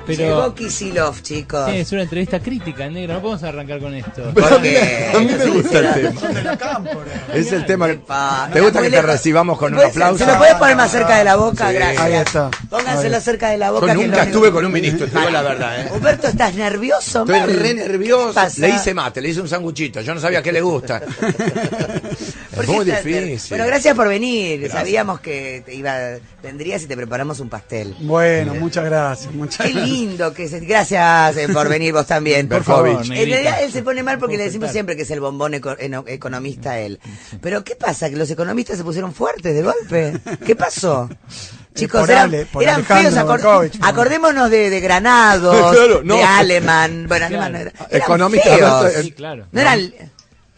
Llegó Kicillof, chicos. Sí, es una entrevista crítica, negro. No podemos arrancar con esto. Pero a mí me gusta el tema. Son de la cámpora. Es el tema. Epa, ¿Te gusta muy que te lejos. recibamos con un ¿Puedes- aplauso? ¿Se lo puedes poner más cerca de la boca? Sí. Gracias. Ahí está. Pónganselo cerca de la boca. Yo que nunca lo- estuve con un ministro, te digo la verdad, ¿eh? Humberto, ¿estás nervioso, Estoy man? re nervioso. ¿Qué pasa? Le hice mate, le hice un sanguchito. Yo no sabía qué le gusta. ¿Por Es qué muy estás difícil. Bueno, gracias por venir. Sabíamos que vendrías y te preparamos un pastel. Bueno, muchas gracias. Muchas Qué gracias. lindo que es. Gracias por venir vos también. Por favor, En negrita. realidad él se pone mal porque le decimos siempre que es el bombón economista él. Pero ¿qué pasa? Que los economistas se pusieron fuertes de golpe. ¿Qué pasó? Chicos, por eran Alejandro feos. Berkovich. Acordémonos de Granados, Claro, no. de Alemán. Bueno, Alemán no era. Eran Economista, feos. Sí, claro. No eran.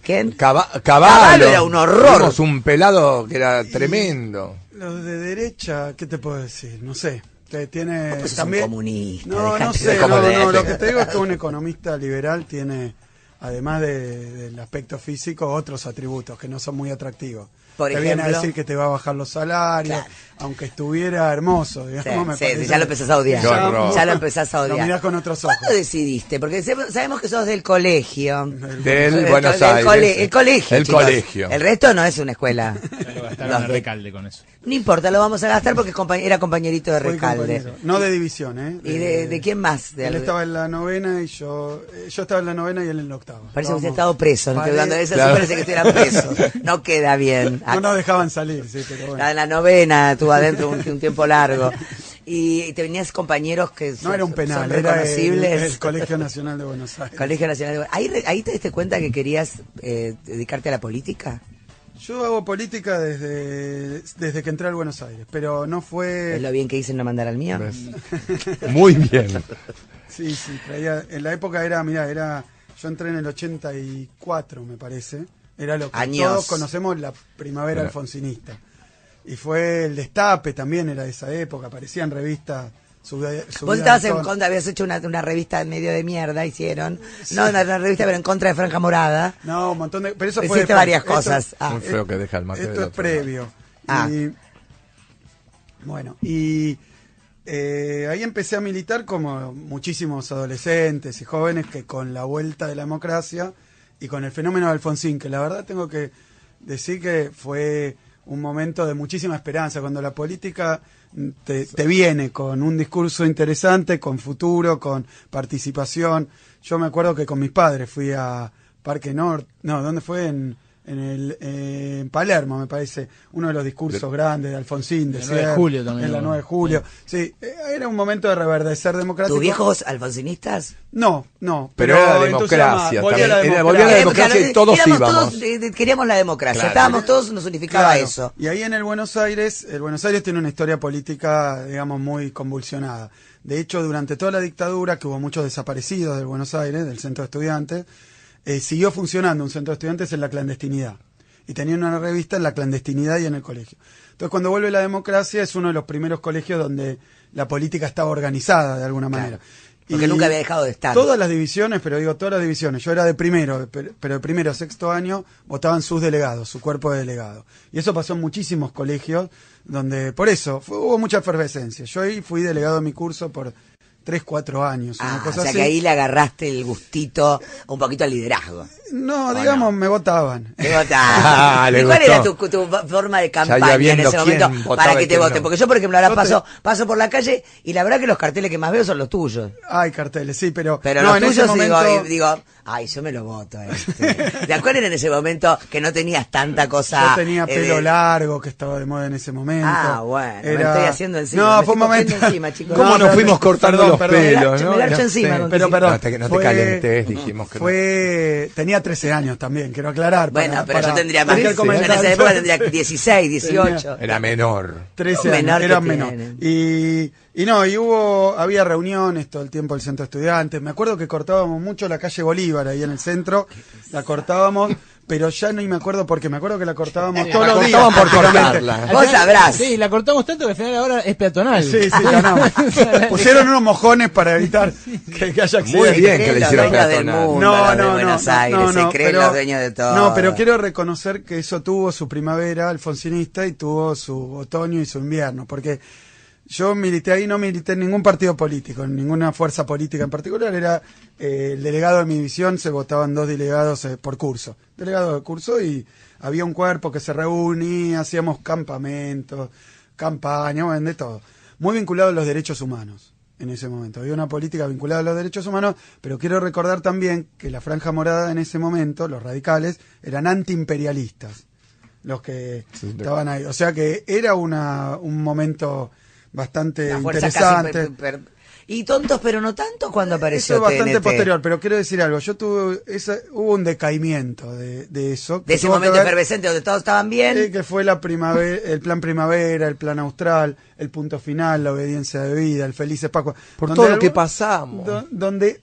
¿Quién? Caballo. Caballo era un horror. Tuvimos un pelado que era tremendo. Los de derecha, ¿qué te puedo decir? No sé. Tiene Vos sos también. un comunista, No, dejate no de sé. joder. No, lo que te digo es que un economista liberal tiene, además del aspecto físico, otros atributos que no son muy atractivos. Por te viene a ejemplo. decir que te va a bajar los salarios, Claro. aunque estuviera hermoso, digamos. me Sí, parece ya lo empezás a odiar. Qué horror. Ya lo empezás a odiar. Lo mirás con otros ojos. ¿Cuándo decidiste? Porque sabemos que sos del colegio. Del Buenos Aires. El colegio. El chicos. colegio. El resto no es una escuela. Ya lo gastaron a Recalde con eso. No importa, lo vamos a gastar porque era compañerito de Fue Recalde. compañero. No de división, ¿eh? ¿Y de quién más? Él estaba en la novena y yo estaba en la novena y él en la octava. Parece que usted ha Estábamos- estado preso. ¿No? Parece- Cuando eso Claro. parece que estuviera preso. No queda bien. No nos dejaban salir, sí, pero bueno. En la novena estuvo adentro un tiempo largo. Y te venías compañeros que No era un penal, son era reconocibles. el Colegio Nacional de Buenos Aires. Colegio Nacional de... ¿Ahí te diste cuenta que querías dedicarte a la política? Yo hago política desde que entré al Buenos Aires, pero no fue... ¿Es lo bien que hice en no mandar al mío? ¿Ves? Muy bien. Sí, traía... En la época yo entré en el 84, me parece. Era lo que Años. todos conocemos, la primavera alfonsinista. Y fue el destape también, era de esa época, aparecían revistas... Vos estabas en contra, habías hecho una revista medio de mierda, hicieron. No, una revista, pero en contra de Franja Morada. No, un montón de... Pero eso fue Hiciste después. varias Esto- cosas. Muy feo que deja el mate del Esto es otro lado. previo. Ah. Y ahí empecé a militar como muchísimos adolescentes y jóvenes que con la vuelta de la democracia y con el fenómeno de Alfonsín, que la verdad tengo que decir que fue un momento de muchísima esperanza, cuando la política te viene con un discurso interesante, con futuro, con participación. Yo me acuerdo que con mis padres fui a Parque Norte, no, ¿dónde fue? En Palermo, me parece, uno de los discursos grandes de Alfonsín, de En la 9 de Sierra, julio también, en la ¿no? 9 de julio. Sí, era un momento de reverdecer democrático. ¿Tus viejos alfonsinistas? No, Pero era la entusiasmada. democracia Volvía también. la Volvía la democracia. democracia y todos éramos íbamos. queríamos la democracia, Claro. estábamos todos, nos unificaba Claro. eso. Y ahí en el Buenos Aires tiene una historia política, digamos, muy convulsionada. De hecho, durante toda la dictadura, que hubo muchos desaparecidos del Buenos Aires, del centro de estudiantes, siguió funcionando un centro de estudiantes en la clandestinidad. Y tenían una revista en la clandestinidad y en el colegio. Entonces, cuando vuelve la democracia, es uno de los primeros colegios donde la política estaba organizada de alguna manera. Porque nunca había dejado de estar. Todas las divisiones, pero digo todas las divisiones, yo era de primero, pero de primero a sexto año votaban sus delegados, su cuerpo de delegados. Y eso pasó en muchísimos colegios, donde por eso hubo mucha efervescencia. Yo ahí fui delegado de mi curso por 3, 4 años, una O cosa sea así. que ahí le agarraste el gustito un poquito al liderazgo. No, digamos, me votaban. Te votaban. Le ¿Y cuál gustó. era tu forma de Ya iba campaña en viendo ese quién momento votaba para que y te quién voten? no. Porque yo, por ejemplo, ahora Yo paso por la calle y la verdad que los carteles que más veo son los tuyos. Hay carteles, sí, pero Pero no, los en ese tuyos momento digo, ay, yo me lo voto. ¿Te acuerdas en ese momento que no tenías tanta cosa? yo tenía pelo de- largo que estaba de moda en ese momento. Ah, bueno, me estoy haciendo encima. No, me fue un estoy momento. cogiendo encima, chicos. ¿Cómo nos pero- fuimos cortando los pelos, Me no? garcho Ya encima sé. con- Pero perdón, No te calentes, dijimos que no. tenía 13 años también, quiero aclarar. Bueno, pero yo tendría más. porque el Yo en esa comentario- época tendría 16, 18. Era menor. 13 Menor años, que era menor. tienen. Había reuniones todo el tiempo del centro de estudiantes. Me acuerdo que cortábamos mucho la calle Bolívar ahí en el centro, la cortábamos, pero ya no me acuerdo porque me acuerdo que la cortábamos todos los días. cortaban por prácticamente. cortarla. Vos sabrás. Sí, la cortamos tanto que al final ahora es peatonal. Sí, ganamos. Pusieron unos mojones para evitar que haya accidentes. Muy bien que creen le los hicieron dueños del peatonal. mundo, los de Buenos Aires, se creen los dueños de todo. No, pero quiero reconocer que eso tuvo su primavera alfonsinista y tuvo su otoño y su invierno, porque yo milité ahí, no milité en ningún partido político, en ninguna fuerza política en particular. Era el delegado de mi división, se votaban 2 delegados por curso. Delegado de curso, y había un cuerpo que se reunía, hacíamos campamentos, campañas, bueno, de todo. Muy vinculado a los derechos humanos en ese momento. Había una política vinculada a los derechos humanos, pero quiero recordar también que la Franja Morada en ese momento, los radicales, eran antiimperialistas, los que estaban ahí. O sea que era un momento bastante interesante. Y tontos pero no tanto cuando apareció Eso es bastante TNT. posterior, pero quiero decir algo. Hubo un decaimiento de eso. De ese momento efervescente donde todos estaban bien. Que fue la primavera, el plan primavera, el plan austral, el punto final, la obediencia de vida, el felices Pascua. Por todo lo que pasamos.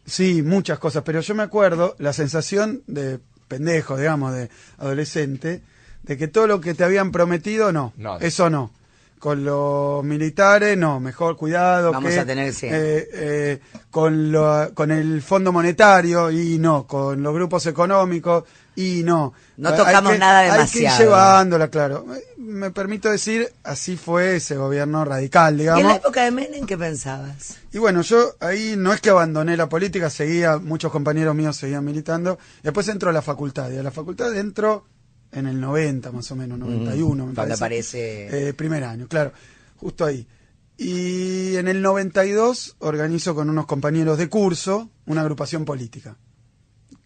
Sí, muchas cosas, pero yo me acuerdo la sensación de pendejo, digamos, de adolescente, de que todo lo que te habían prometido, no. Eso no. Con los militares, no, mejor cuidado. Vamos a tener, sí. Con el Fondo Monetario, y no. Con los grupos económicos, y no. No tocamos nada demasiado. Hay que ir llevándola, claro. Me permito decir, así fue ese gobierno radical, digamos. ¿Y en la época de Menem qué pensabas? Y bueno, yo ahí no es que abandoné la política, muchos compañeros míos seguían militando. Después entro a la facultad, y a la facultad entro en el 90 más o menos, 91 me cuando parece. aparece primer año, claro, justo ahí. Y en el 92 organizo con unos compañeros de curso una agrupación política,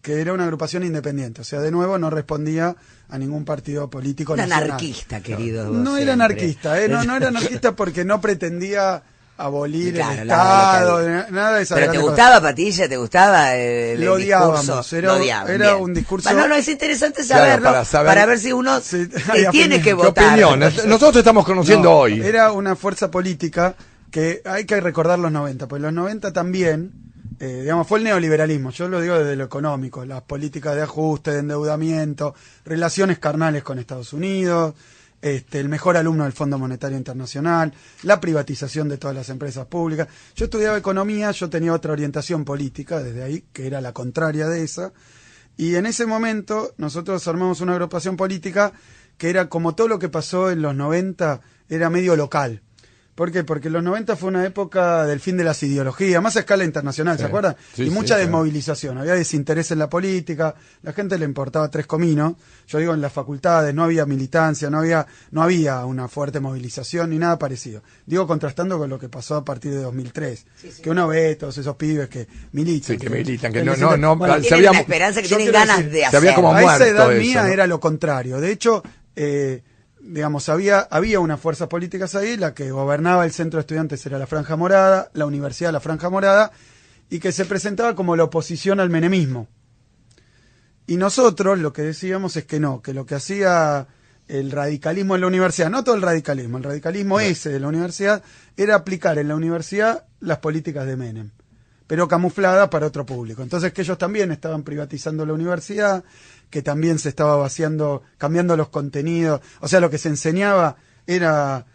que era una agrupación independiente, o sea, de nuevo no respondía a ningún partido político nacional. Anarquista, querido. No era anarquista, no era anarquista porque no pretendía abolir claro, el Estado, nada de esa. ¿Pero te gustaba Patilla? ¿Te gustaba el lo odiábamos, discurso? Era un discurso... No, es interesante saberlo, claro, para ver si uno opinión, tiene que votar. Nosotros estamos conociendo hoy. Era una fuerza política que hay que recordar los 90, pues los 90 también, digamos, fue el neoliberalismo, yo lo digo desde lo económico, las políticas de ajuste, de endeudamiento, relaciones carnales con Estados Unidos, el mejor alumno del Fondo Monetario Internacional, la privatización de todas las empresas públicas. Yo estudiaba economía, yo tenía otra orientación política desde ahí, que era la contraria de esa, y en ese momento nosotros armamos una agrupación política que era como todo lo que pasó en los 90, era medio local. ¿Por qué? Porque los 90 fue una época del fin de las ideologías, más a escala internacional, ¿se acuerdan? Sí, y mucha sí, desmovilización, había desinterés en la política, la gente le importaba 3 cominos, yo digo en las facultades, no había militancia, no había una fuerte movilización ni nada parecido. Digo contrastando con lo que pasó a partir de 2003, que uno ve todos esos pibes que militan. Sí, que militan, que bueno, tienen una esperanza, que tienen ganas de hacer. Había como a esa edad eso, mía ¿no? era lo contrario, de hecho... digamos, había unas fuerzas políticas ahí, la que gobernaba el centro de estudiantes era la Franja Morada, la universidad la Franja Morada, y que se presentaba como la oposición al menemismo. Y nosotros lo que decíamos es que no, que lo que hacía el radicalismo en la universidad, no todo el radicalismo ese de la universidad, era aplicar en la universidad las políticas de Menem, pero camufladas para otro público. Entonces que ellos también estaban privatizando la universidad, que también se estaba vaciando, cambiando los contenidos, o sea, lo que se enseñaba era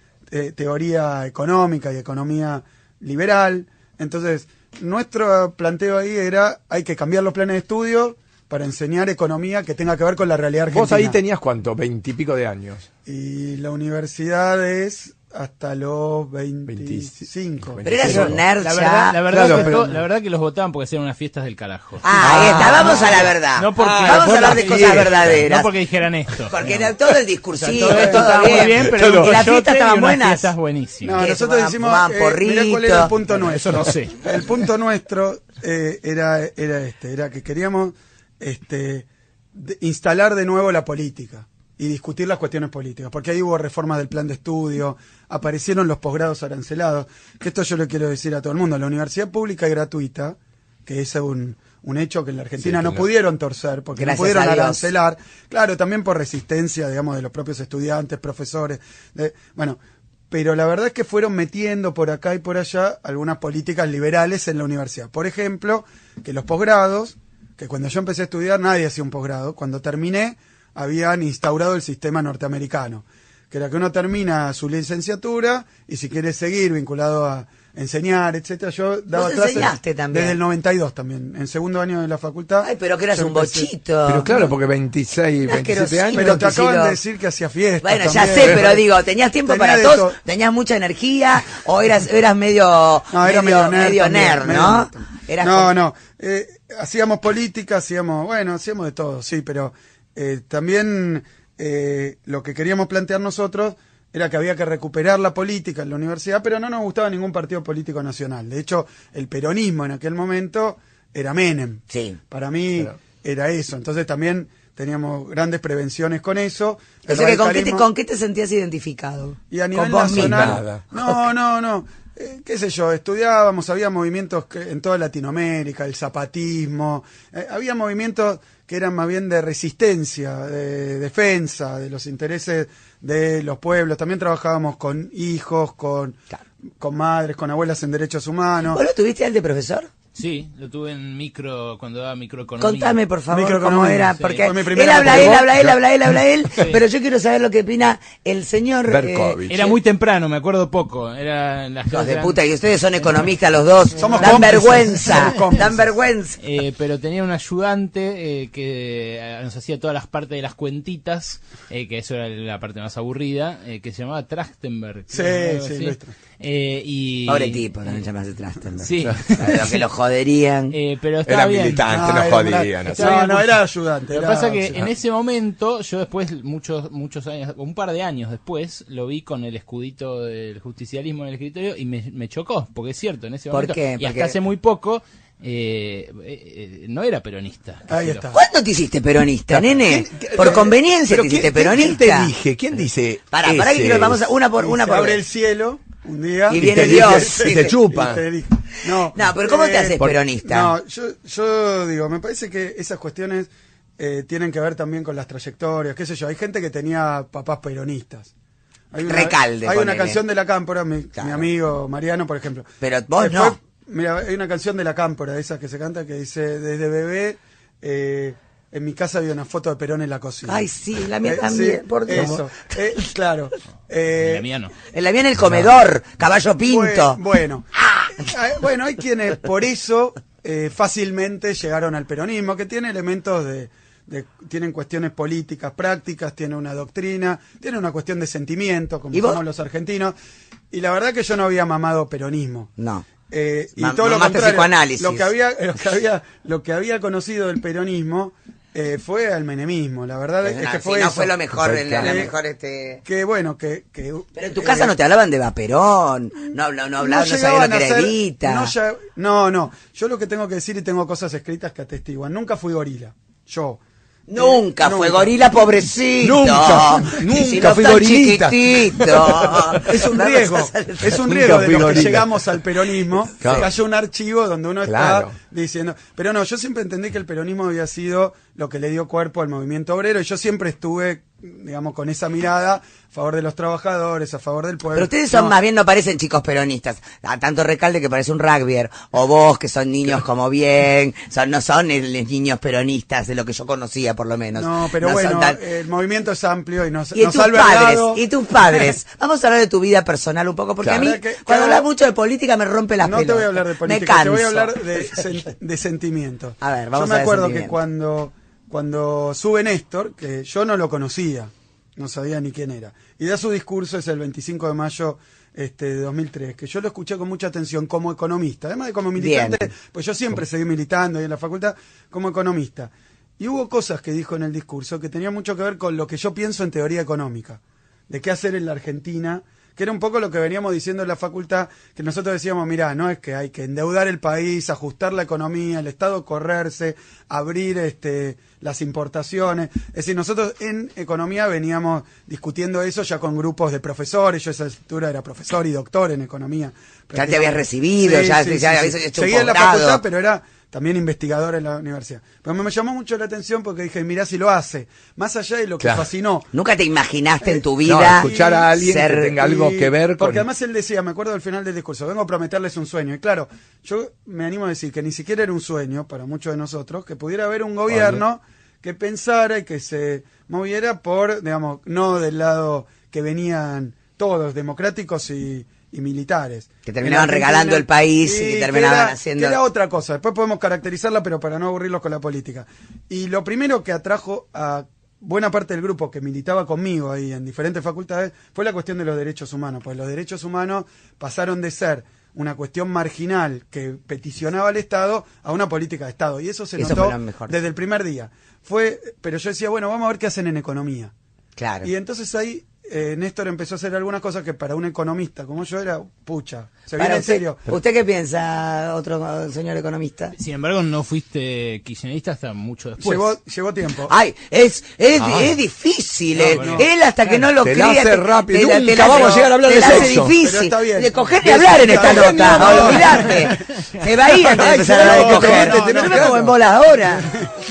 teoría económica y economía liberal. Entonces, nuestro planteo ahí era, hay que cambiar los planes de estudio para enseñar economía que tenga que ver con la realidad argentina. Vos ahí tenías, ¿cuánto? 20 y pico de años. Y la universidad es hasta los 25. Pero eras un nerd La ya. verdad que los votaban porque hacían unas fiestas del carajo. Ahí está, vamos a la verdad. No porque, vamos a hablar de cosas verdaderas. No porque dijeran esto. Porque era todo el discursito, todo esto todo estaba muy bien, pero y las fiestas estaban buenas. Fiestas buenísimas. No, Eso, nosotros decimos, mirá cuál era el punto nuestro. Eso no sé. El punto nuestro era que queríamos instalar de nuevo la política y discutir las cuestiones políticas, porque ahí hubo reformas del plan de estudio, aparecieron los posgrados arancelados, que esto yo le quiero decir a todo el mundo, la universidad pública y gratuita, que es un hecho que en la Argentina no pudieron torcer, porque no pudieron arancelar, claro, también por resistencia, digamos, de los propios estudiantes, profesores, pero la verdad es que fueron metiendo por acá y por allá algunas políticas liberales en la universidad. Por ejemplo, que los posgrados, que cuando yo empecé a estudiar nadie hacía un posgrado, cuando terminé habían instaurado el sistema norteamericano, que era que uno termina su licenciatura y si quiere seguir vinculado enseñar, etcétera. Yo daba Vos clases enseñaste también. desde el 92 también, en segundo año de la facultad. Ay, pero que eras Yo un empecé. bochito. Pero claro, porque 26, 27 asquerosito. años. Pero te que sí acaban lo- de decir que hacía fiesta. Bueno, ya también. sé, pero digo, ¿tenías tiempo Tenía para de todos? todo. ¿Tenías mucha energía? ¿O eras medio, No, era medio nerd, medio también, nerd, medio ¿no? nerd. Eras No, como- no. Hacíamos política, hacíamos de todo, sí, pero también lo que queríamos plantear nosotros era que había que recuperar la política en la universidad, pero no nos gustaba ningún partido político nacional. De hecho, el peronismo en aquel momento era Menem. Sí. Para mí Claro. era eso. Entonces también teníamos grandes prevenciones con eso. O El sea que radicalismo- ¿con qué te sentías identificado? y a Con nivel vos mismo. nacional. Nada. No. Qué sé yo, estudiábamos, había movimientos en toda Latinoamérica, el zapatismo, había movimientos que eran más bien de resistencia, de defensa de los intereses de los pueblos. También trabajábamos con hijos, con madres, con abuelas en derechos humanos. ¿Vos lo tuviste al de profesor? Sí, lo tuve en cuando daba microeconomía. Contame, por favor, cómo Microeconomía, era, sí. porque Fue mi él primera habla, Sí. pero yo quiero saber lo que opina el señor Berkovich. Era muy temprano, me acuerdo poco. Era en las Hijos de clases puta, y ustedes son economistas los dos. Somos Dan cómplices. vergüenza, Somos cómplices. dan vergüenza. pero tenía un ayudante que nos hacía todas las partes de las cuentitas, que eso era la parte más aburrida, que se llamaba Trachtenberg. Sí, creo, algo sí, así. Luis Y... Pobre tipo, también llamarse Trachtenberg. Sí. Lo que lo joderían. Pero estaba Era bien. militante, Ah, no era jodían. una- así. No, era ayudante. Lo que era pasa que auxiliar. en ese momento, yo después, muchos años, un par de años después, lo vi con el escudito del justicialismo en el escritorio y me chocó, porque es cierto, en ese ¿Por momento, qué? y Porque- hasta hace muy poco, no era peronista. Ahí está. ¿Cuándo te hiciste peronista, nene? ¿Quién- Por conveniencia pero te hiciste ¿quién peronista. te dije? ¿Quién dice? Pará que ese quiero, vamos a una por Y una se por abre vez. el cielo un día Y viene te Dios. dije- y te chupa. y te elige. No, No, pero ¿cómo te haces peronista? No, yo digo, me parece que esas cuestiones tienen que ver también con las trayectorias, qué sé yo. Hay gente que tenía papás peronistas. Recalde, Hay una ponele. canción de La Cámpora, mi Claro. amigo Mariano, por ejemplo. Pero vos que no. Mira, hay una canción de La Cámpora, de esas que se canta, que dice, desde bebé, en mi casa había una foto de Perón en la cocina. Ay, sí, la mía también, por Dios. Eso, claro. La mía no. La mía en el comedor, caballo pinto. Bueno, bueno, hay quienes por eso fácilmente llegaron al peronismo, que tiene elementos tienen cuestiones políticas, prácticas, tiene una doctrina, tiene una cuestión de sentimiento, como ¿Y vos? somos los argentinos. Y la verdad que yo no había mamado peronismo. No. Y todo lo Mamaste contrario, psicoanálisis. lo que había conocido del peronismo fue al menemismo. La verdad es que fue no eso. fue lo mejor, la Perfecto. mejor Que bueno, Pero en tu casa no te hablaban de Vaperón, no hablaban, no sabían llegaban lo que a era ser- Evita. no. Yo lo que tengo que decir, y tengo cosas escritas que atestiguan, nunca fui gorila. Yo. Nunca fue Nunca. gorila, pobrecito. Nunca, Y nunca si no fui tan gorilita. chiquitito. Es un Vamos riesgo, a hacer- es un Nunca riesgo de fui los que gorila. llegamos al peronismo, Claro. que haya un archivo donde uno Claro. está diciendo, pero no, yo siempre entendí que el peronismo había sido lo que le dio cuerpo al movimiento obrero, y yo siempre estuve, digamos, con esa mirada a favor de los trabajadores, a favor del pueblo. Pero ustedes son No, más bien, no parecen chicos peronistas. Tanto Recalde que parece un rugbyer. O vos, que son niños como bien. No son niños peronistas, de lo que yo conocía, por lo menos. No, pero No son bueno, tan- el movimiento es amplio y nos Y nos tus ha albergado. padres, y tus padres. Vamos a hablar de tu vida personal un poco, porque Claro. a mí, Que- cuando que- hablas mucho de política, me rompe las No pelotas. te voy a hablar de Me política, canso. te voy a hablar de sentimientos. A ver, vamos yo me a acuerdo que sentimientos. cuando sube Néstor, que yo no lo conocía, no sabía ni quién era, y da su discurso, es el 25 de mayo de 2003, que yo lo escuché con mucha atención como economista, además de como militante, Bien. pues yo siempre seguí militando ahí en la facultad como economista. Y hubo cosas que dijo en el discurso que tenían mucho que ver con lo que yo pienso en teoría económica, de qué hacer en la Argentina, que era un poco lo que veníamos diciendo en la facultad, que nosotros decíamos, mirá, no es que hay que endeudar el país, ajustar la economía, el Estado correrse, abrir las importaciones. Es decir, nosotros en economía veníamos discutiendo eso ya con grupos de profesores, yo a esa altura era profesor y doctor en economía. Ya te habías recibido, ya habías hecho un Seguía en la posgrado. facultad, pero era también investigador en la universidad. Pero me llamó mucho la atención porque dije, mirá si lo hace. Más allá de lo que Claro. fascinó. Nunca te imaginaste en tu No, vida escuchar a alguien ser- que tenga algo que ver con... Porque además él decía, me acuerdo del final del discurso, vengo a prometerles un sueño. Y claro, yo me animo a decir que ni siquiera era un sueño para muchos de nosotros, que pudiera haber un gobierno que pensara y que se moviera por, digamos, no del lado que venían todos, democráticos y y militares. Que terminaban En Argentina, regalando el país y que terminaban haciendo... Que era otra cosa, después podemos caracterizarla, pero para no aburrirlos con la política. Y lo primero que atrajo a buena parte del grupo que militaba conmigo ahí en diferentes facultades fue la cuestión de los derechos humanos, pues los derechos humanos pasaron de ser una cuestión marginal que peticionaba al Estado a una política de Estado, y eso se notó desde el primer día. Pero yo decía, bueno, vamos a ver qué hacen en economía. Claro. Y entonces ahí Néstor empezó a hacer algunas cosas que para un economista como yo era, pucha, se viene en serio. ¿Usted qué piensa, otro señor economista? Sin embargo, no fuiste kirchnerista hasta mucho después. Llevó tiempo. Ay, es difícil. Él hasta que no lo te cría... la hace rápido. Nunca Nunca vamos a llegar a hablar de sexo. sexo. Difícil. Pero está bien. De coger y hablar en esta nota. Olvídate. Se va a ir antes de empezar a hablar de coger. No me como en bolas ahora.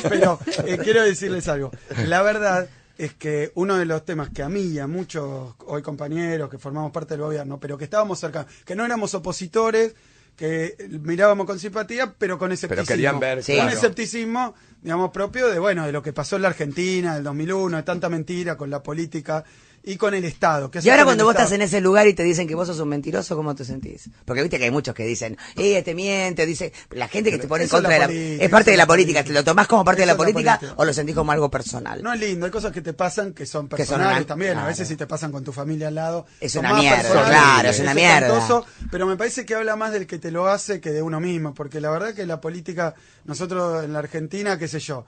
Pero quiero decirles algo. La verdad es que uno de los temas que a mí y a muchos hoy compañeros que formamos parte del gobierno, pero que estábamos cerca, que no éramos opositores, que mirábamos con simpatía, pero con escepticismo. Pero querían ver, sí, un claro. escepticismo, digamos, propio de lo que pasó en la Argentina, del 2001, de tanta mentira con la política y con el Estado. Y ahora cuando vos estás en ese lugar y te dicen que vos sos un mentiroso, ¿cómo te sentís? Porque viste que hay muchos que dicen, te miente, dice, la gente que te pone en contra de la política, es parte de la política. ¿Te lo tomás como parte de la política o lo sentís como algo personal? No es lindo, hay cosas que te pasan que son personales también, claro. A veces si te pasan con tu familia al lado. Es son una más mierda, personales, claro, es una mierda. espantoso, pero me parece que habla más del que te lo hace que de uno mismo, porque la verdad que la política, nosotros en la Argentina, qué sé yo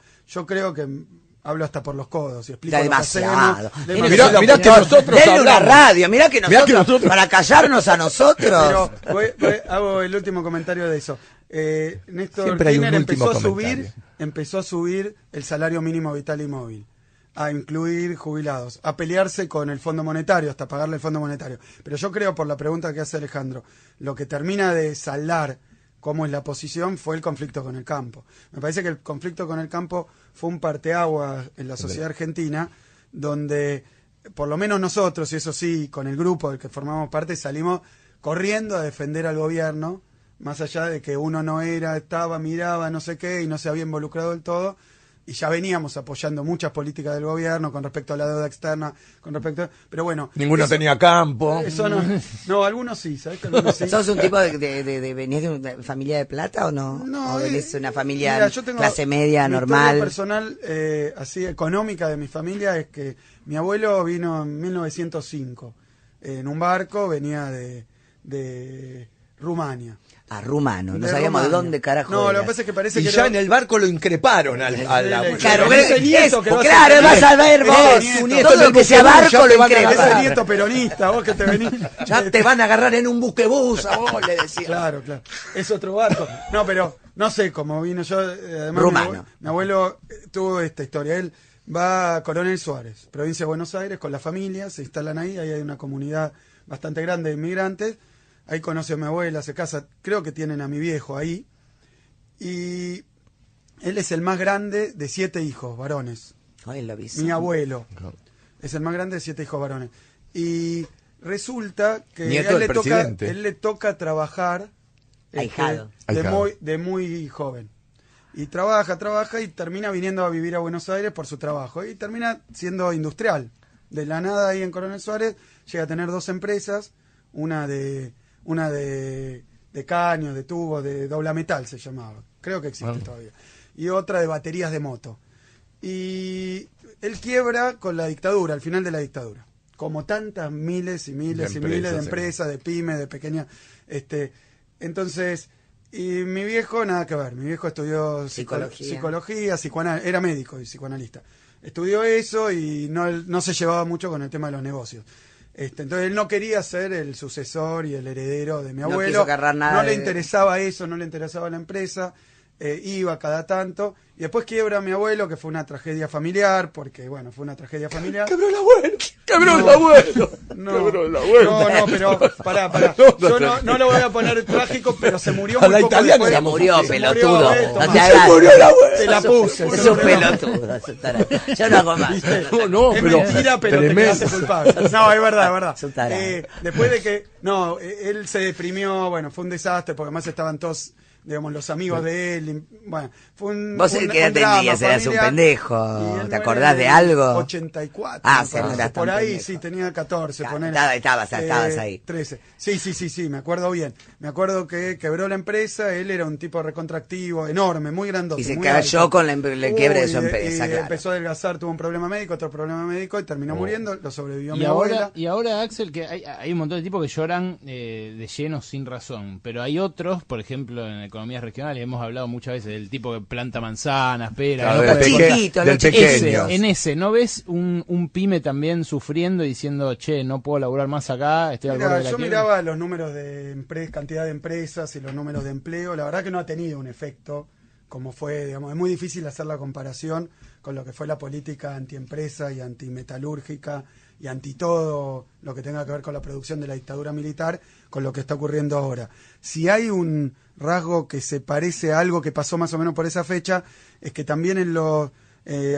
creo que hablo hasta por los codos y explico demasiado. Mirá que nosotros denle una hablamos. radio, mirá que nosotros, para callarnos a nosotros. Pero hago el último comentario de eso. Néstor Siempre hay un Kirchner último empezó a subir el salario mínimo vital y móvil, a incluir jubilados, a pelearse con el Fondo Monetario, hasta pagarle el Fondo Monetario. Pero yo creo, por la pregunta que hace Alejandro, lo que termina de saldar cómo es la posición fue el conflicto con el campo. Me parece que el conflicto con el campo fue un parteaguas en la sociedad argentina, donde por lo menos nosotros, y eso sí, con el grupo del que formamos parte, salimos corriendo a defender al gobierno, más allá de que uno no estaba, miraba, no sé qué, y no se había involucrado del todo, y ya veníamos apoyando muchas políticas del gobierno con respecto a la deuda externa, pero bueno. Ninguno tenía campo. Eso no, algunos sí, ¿sabes? Que algunos sí. ¿Sos un tipo venís de una familia de plata o no? No, ¿O venís de una familia mira, yo tengo clase media, mi normal? historia personal, así económica de mi familia, es que mi abuelo vino en 1905 en un barco, venía de Rumania. A rumano, no De sabíamos de Rumania. dónde carajo No, era. lo que pasa es que parece Y que ya en el barco lo increparon al abuelo. Claro, ese nieto que va a ser claro, vas a ver ese vos, nieto. tu nieto todo lo en que un sea buquebús barco ya lo te van a increpa. ese nieto peronista, vos que te venís. Ya te van a agarrar en un buquebús a vos, le decía. Claro. Es otro barco. No, pero no sé cómo vino yo. Además, Rumano. mi abuelo tuvo esta historia. Él va a Coronel Suárez, provincia de Buenos Aires, con la familia, se instalan ahí hay una comunidad bastante grande de inmigrantes. Ahí conoce a mi abuela, se casa, creo que tienen a mi viejo ahí. Y él es el más grande de 7 hijos varones. Ay, lo vi. Mi abuelo es el más grande de 7 hijos varones. Y resulta que Nieto del presidente. él le toca trabajar Ahijado. de muy joven. Y trabaja y termina viniendo a vivir a Buenos Aires por su trabajo. Y termina siendo industrial. De la nada ahí en Coronel Suárez llega a tener 2 empresas, una de caños, de tubos, de doblametal se llamaba. Creo que existe todavía. Y otra de baterías de moto. Y él quiebra con la dictadura, al final de la dictadura. Como tantas miles y miles y miles de empresas, de pymes, de pequeñas. Entonces, y mi viejo, nada que ver. Mi viejo estudió psicología, era médico y psicoanalista. Estudió eso y no se llevaba mucho con el tema de los negocios. Entonces él no quería ser el sucesor y el heredero de mi abuelo. No quiso agarrar nada. No le interesaba eso, no le interesaba la empresa. Iba cada tanto. Y después quiebra a mi abuelo, que fue una tragedia familiar, porque, bueno, fue una tragedia familiar. ¡Quebró el abuelo! ¡Quebró el abuelo! Quebró el abuelo. No, pero pará. Yo no lo voy a poner trágico, pero se murió muy poco después. Se murió, pelotudo. Tomás. No te hagas. ¡Se murió el abuelo! Te la puse. Es un pelotudo. Yo no hago más. No, Es pero mentira, pero tremendo. te quedaste culpable. No, es verdad. Es un tarado. Después de que, él se deprimió, bueno, fue un desastre, porque además estaban todos, digamos, los amigos de él. Bueno, fue un ¿Vos qué edad drama tenías? Eras un familiar. pendejo. Y él ¿Te muere acordás en de algo? 84. Ah, me sí, no parece, eras tan por ahí. ahí pendejo. sí, tenía 14, ponele. Estabas ahí. 13. Sí, me acuerdo bien. Me acuerdo que quebró la empresa, él era un tipo recontractivo, enorme, muy grandote. Y se muy cayó alto. con la quiebre de su Y empresa, claro. empezó a adelgazar, tuvo un problema médico, otro problema médico y terminó muriendo, lo sobrevivió mi Y abuela. ahora, Axel, que hay un montón de tipos que lloran de lleno sin razón, pero hay otros, por ejemplo, en economías regionales, hemos hablado muchas veces del tipo que planta manzanas, peras, Claro, no del puede- chiquito, del los chiquitos. pequeño. en ese, ¿no ves un pyme también sufriendo y diciendo, che, no puedo laburar más acá, estoy al Mira, borde de la yo quiebra"? miraba los números de cantidad de empresas y los números de empleo, la verdad que no ha tenido un efecto como fue, digamos, es muy difícil hacer la comparación con lo que fue la política antiempresa y antimetalúrgica y anti todo lo que tenga que ver con la producción de la dictadura militar, con lo que está ocurriendo ahora. Si hay un rasgo que se parece a algo que pasó más o menos por esa fecha, es que también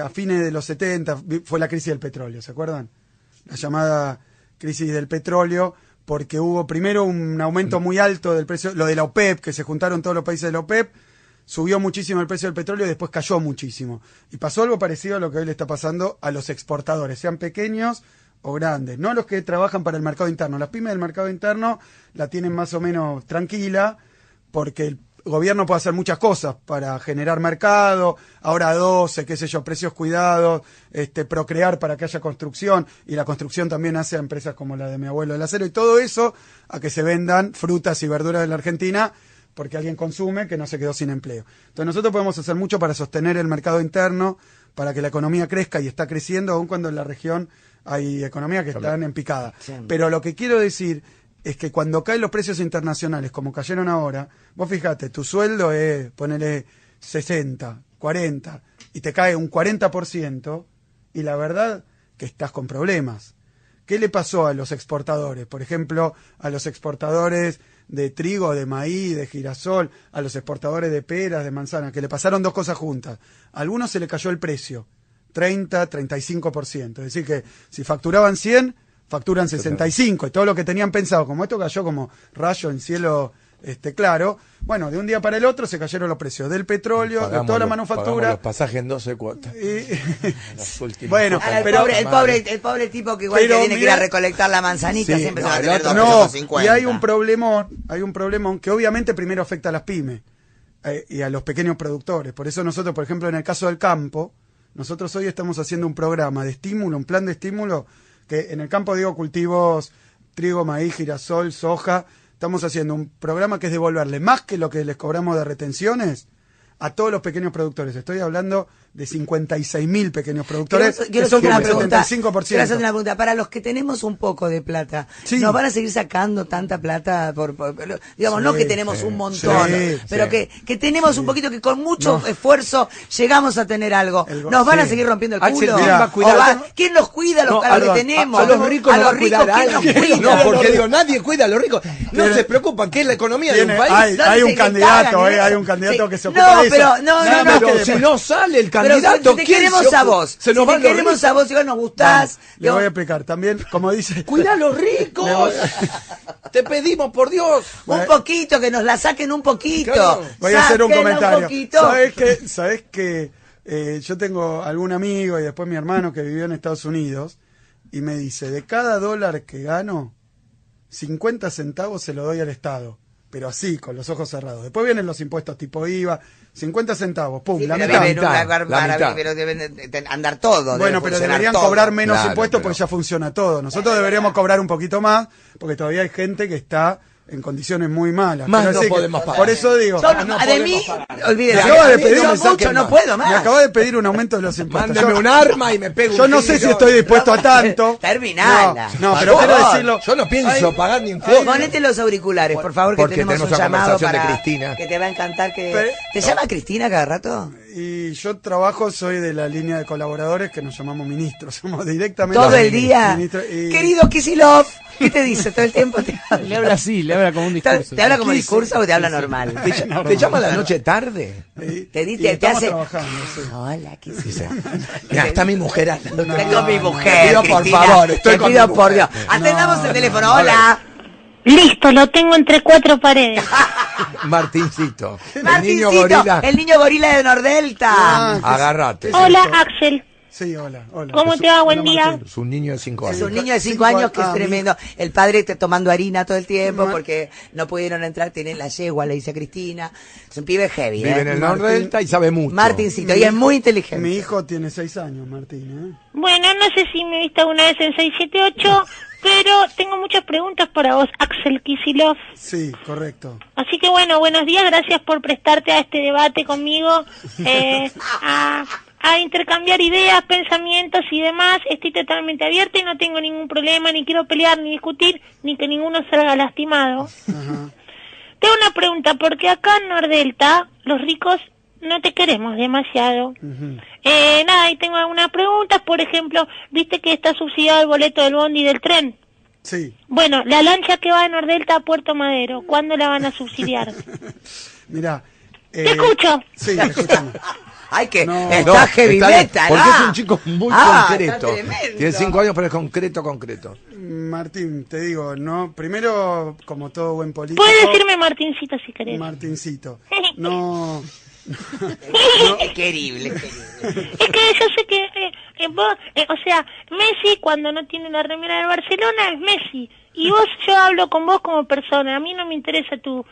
a fines de los 70 fue la crisis del petróleo, ¿se acuerdan? La llamada crisis del petróleo, porque hubo primero un aumento muy alto del precio, lo de la OPEP, que se juntaron todos los países de la OPEP, subió muchísimo el precio del petróleo y después cayó muchísimo. Y pasó algo parecido a lo que hoy le está pasando a los exportadores, sean pequeños o grandes, no los que trabajan para el mercado interno. Las pymes del mercado interno la tienen más o menos tranquila, porque el gobierno puede hacer muchas cosas para generar mercado, ahora 12, qué sé yo, precios cuidados, procrear para que haya construcción, y la construcción también hace a empresas como la de mi abuelo del acero, y todo eso a que se vendan frutas y verduras de la Argentina, porque alguien consume que no se quedó sin empleo. Entonces nosotros podemos hacer mucho para sostener el mercado interno, para que la economía crezca, y está creciendo, aun cuando en la región hay economías que están en picada. Sí. Pero lo que quiero decir es que cuando caen los precios internacionales, como cayeron ahora, vos fíjate, tu sueldo es, ponele 60, 40, y te cae un 40%, y la verdad que estás con problemas. ¿Qué le pasó a los exportadores? Por ejemplo, a los exportadores de trigo, de maíz, de girasol, a los exportadores de peras, de manzanas, que le pasaron dos cosas juntas. A algunos se le cayó el precio, 30, 35%. Es decir, que si facturaban 100, facturan 65, y todo lo que tenían pensado, como esto cayó como rayo en cielo claro, bueno, de un día para el otro se cayeron los precios del petróleo, de toda la manufactura. Pagamos los pasajes en 12 cuotas. Las últimas. Bueno, Ahora, pero el pobre tipo que igual pero que tiene que ir a mira- recolectar la manzanita, Sí, siempre no, se va a el tener otro 2 no, pesos con 50. y hay un problemón que obviamente primero afecta a las pymes y a los pequeños productores. Por eso nosotros, por ejemplo, en el caso del campo, nosotros hoy estamos haciendo un programa de estímulo, un plan de estímulo, que en el campo digo cultivos, trigo, maíz, girasol, soja. Estamos haciendo un programa que es devolverle más que lo que les cobramos de retenciones a todos los pequeños productores. Estoy hablando de 56.000 pequeños productores, Quiero que son hacerte como una el pregunta. 75%. Quiero hacerte una pregunta. Para los que tenemos un poco de plata, Sí. ¿nos van a seguir sacando tanta plata? Digamos, Sí, no que tenemos un montón, sí, pero sí. que tenemos un poquito, que con mucho No. esfuerzo llegamos a tener algo. El ¿Nos van a sí. seguir rompiendo el Axel, culo? ¿quién va a cuidar? ¿O ¿Quién nos cuida a los, No, a los perdón, que tenemos? a los ricos no va a cuidar a ¿quién nos alguien. cuida? No, porque digo, nadie cuida a los ricos. No Tiene- se preocupan, que es la economía de un Tiene- país. hay un Se candidato, cagan en hay eso. un candidato Sí. que se ocupa No, de eso. pero no, Nada no, más no, que Pero si después- no sale el Pero candidato, si te ¿quién queremos se ocupa? a vos, Se nos si te van los queremos ricos. a vos, igual nos gustás. Le voy a explicar. También, como dice... Cuida a los ricos. Te pedimos, por Dios. Un poquito, que nos la saquen un poquito. Claro. Voy a hacer un Sáquenla comentario. poquito. ¿Sabés que yo tengo algún amigo y después mi hermano que vivió en Estados Unidos y me dice, de cada dólar que gano, 50 centavos se lo doy al Estado. Pero así, con los ojos cerrados. Después vienen los impuestos tipo IVA, 50 centavos, pum, Sí, la pero mitad. viven en un mitad, lugar la mitad. bárbaro, pero deben andar todo. Bueno, debe pero funcionar deberían todo. cobrar menos Claro, impuestos pero- porque ya funciona todo. Nosotros deberíamos cobrar un poquito más porque todavía hay gente que está en condiciones muy malas. Más Quiero no decir que- podemos pagar. Por eso digo, Yo, no de podemos mí, parar. olvídate. Me acaba de pedir Yo un mensaje mucho no más. puedo más. me acaba de pedir un aumento de los impuestos. Mándame Yo- un arma y me pego Yo un no sé tiro. si estoy dispuesto a tanto. Terminala. No, Por pero quiero favor. decirlo. Yo no pienso Ay, pagar ni un cuoto. Ponete los auriculares, por favor, que Porque tenemos un tenemos una llamado conversación de para Cristina. que te va a encantar. Pero- ¿Te llama Cristina cada rato? Y yo trabajo, soy de la línea de colaboradores que nos llamamos ministros. Somos directamente. Todo el día. ministros, y- Querido Kicillof, ¿qué te dice todo el tiempo? Te Le habla así, le habla como un discurso. ¿Te habla como discurso o te habla normal? ¿Te llama a la noche tarde? y- Te y dice, te estamos hace. trabajando, sí. Hola, Kicillof. Mira, está mi mujer. Estoy con mi mujer. Te pido por Cristina, favor, estoy te con pido mi por mujer. Dios. Atendamos el teléfono. Hola. Listo, lo tengo entre cuatro paredes. Martincito. El niño Martincito, gorila. el niño gorila de Nordelta. Ah, Agárrate. Hola, Axel. Sí, hola. ¿Cómo te va? Buen Hola, día. Martín. Es un niño de 5 Es años. un niño de 5 cinco años que es ah, tremendo. El padre tomando harina todo el tiempo Ma- porque no pudieron entrar, tienen la yegua, le dice Cristina. Es un pibe heavy, Vive en el Martín- Nordelta y sabe mucho. Martincito, y es muy inteligente. Mi hijo tiene 6 años, Martín, Bueno, no sé si me viste alguna vez en 678, pero tengo muchas preguntas para vos, Axel Kicillof. Sí, correcto. Así que bueno, buenos días, gracias por prestarte a este debate conmigo, a intercambiar ideas, pensamientos y demás. Estoy totalmente abierta y no tengo ningún problema, ni quiero pelear, ni discutir, ni que ninguno salga lastimado. Ajá. Tengo una pregunta, porque acá en Nordelta, los ricos no te queremos demasiado. Ujú. Nada, y tengo algunas preguntas, por ejemplo, viste que está subsidiado el boleto del bondi y del tren. Sí. Bueno, la lancha que va de Nordelta a Puerto Madero, ¿cuándo la van a subsidiar? Mirá. Te escucho. Sí, te escuchamos. Ay, que No, está heavy está bien, metal. porque es un chico muy concreto. Está tremendo. Tiene 5 años, pero es concreto. Martín, te digo, no, primero, como todo buen político, Puedes decirme Martincito si querés. Martincito, no, Es querible, es querible. Es que yo sé que vos, o sea, Messi cuando no tiene la remera del Barcelona es Messi. Y vos, yo hablo con vos como persona. A mí no me interesa tu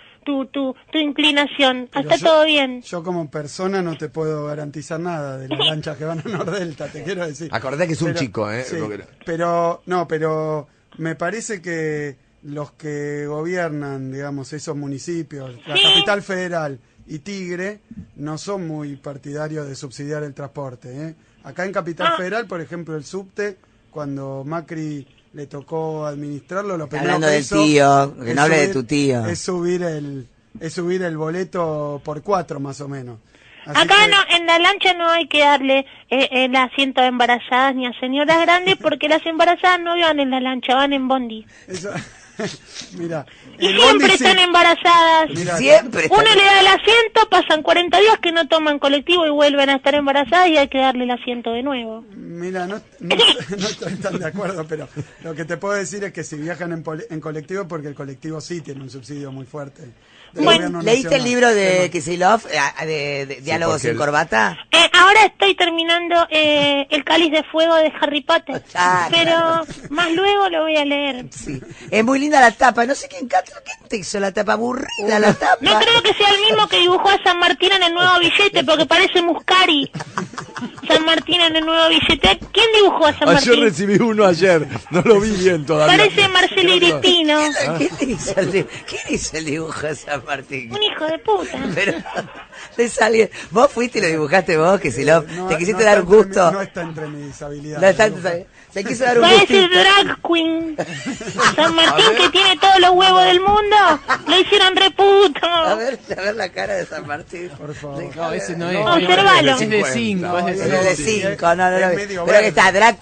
inclinación. pero Está todo bien. Yo como persona no te puedo garantizar nada de las lanchas que van a Nordelta, te quiero decir. Acordate que es un Pero- chico, ¿eh? sí, Porque- pero me parece que los que gobiernan, digamos, esos municipios, la Sí. capital federal y Tigre, no son muy partidarios de subsidiar el transporte, ¿eh? Acá en Capital Federal, por ejemplo, el subte, cuando Macri le tocó administrarlo, lo primero Hablando que del hizo tío, que es no hable de tu tío. Es subir el boleto por 4 más o menos. Así Acá que- no, en la lancha no hay que darle el asiento a embarazadas ni a señoras grandes porque las embarazadas no van en la lancha, van en bondi. Eso- mira, Y el siempre bondi sí- están embarazadas. Mira, Siempre. está- Uno le da el asiento, pasan 40 días que no toman colectivo y vuelven a estar embarazadas y hay que darle el asiento de nuevo. Mira, no estoy tan de acuerdo, pero lo que te puedo decir es que si viajan en colectivo, porque el colectivo sí tiene un subsidio muy fuerte. del Bueno, gobierno ¿Leíste el nacional. libro de Además, Kicillof, de Diálogos porque sin el- corbata? Ahora estoy terminando El Cáliz de Fuego de Harry Potter, Ah, pero claro. más luego lo voy a leer. Sí. Es muy linda la tapa. No sé quién te hizo la tapa. Aburrida la tapa. No creo que sea el mismo que dibujó a San Martín en el nuevo billete, porque parece Muscari. San Martín en el nuevo billete. ¿Quién dibujó a San Yo Martín? recibí uno ayer, no lo vi bien todavía. Parece Marcelo Iristino. ¿Quién hizo el dibujo de San Martín? Un hijo de puta. Pero le salió. Vos fuiste y lo dibujaste vos, Kicillof. no- Te quisiste no dar está un entre gusto. no está entre mis habilidades. No está- dibujar. te quiso dar un Parece gustito. drag queen. San Martín que tiene todos los huevos del mundo. Lo hicieron re puto. A ver la cara de San Martín. Por favor. No, ese no es. Observalo. Es de 5. No, Es Es de de 5. 5, no, es no. medio Pero verde. que está Drag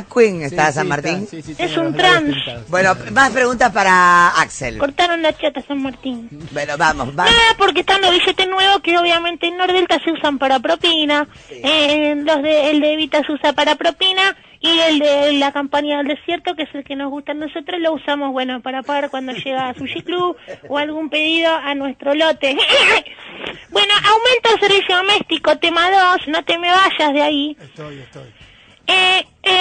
Queen, está San Martín. Es un trans. Bueno, más preguntas para Axel. Cortaron la chata a San Martín. Bueno, vamos. Nada, porque están los billetes nuevos que obviamente en Nordelta se usan para propina. El de Evita se usa para propina. Y el de la campaña del desierto, que es el que nos gusta a nosotros, lo usamos, bueno, para pagar cuando llega a Sushi Club o algún pedido a nuestro lote. Bueno, aumenta el servicio doméstico, tema 2, no te me vayas de ahí. Estoy.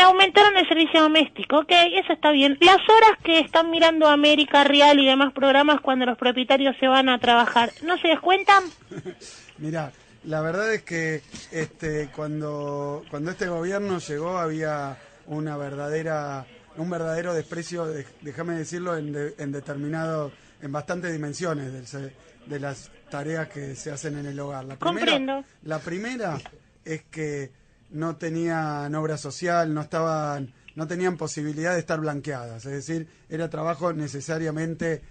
Aumentaron el servicio doméstico, ok, eso está bien. Las horas que están mirando América Real y demás programas cuando los propietarios se van a trabajar, ¿no se descuentan? Mira, la verdad es que cuando este gobierno llegó había un verdadero desprecio, déjame decirlo, en bastantes dimensiones de las tareas que se hacen en el hogar. Comprendo. La primera es que no tenían obra social, no tenían posibilidad de estar blanqueadas, es decir, era trabajo necesariamente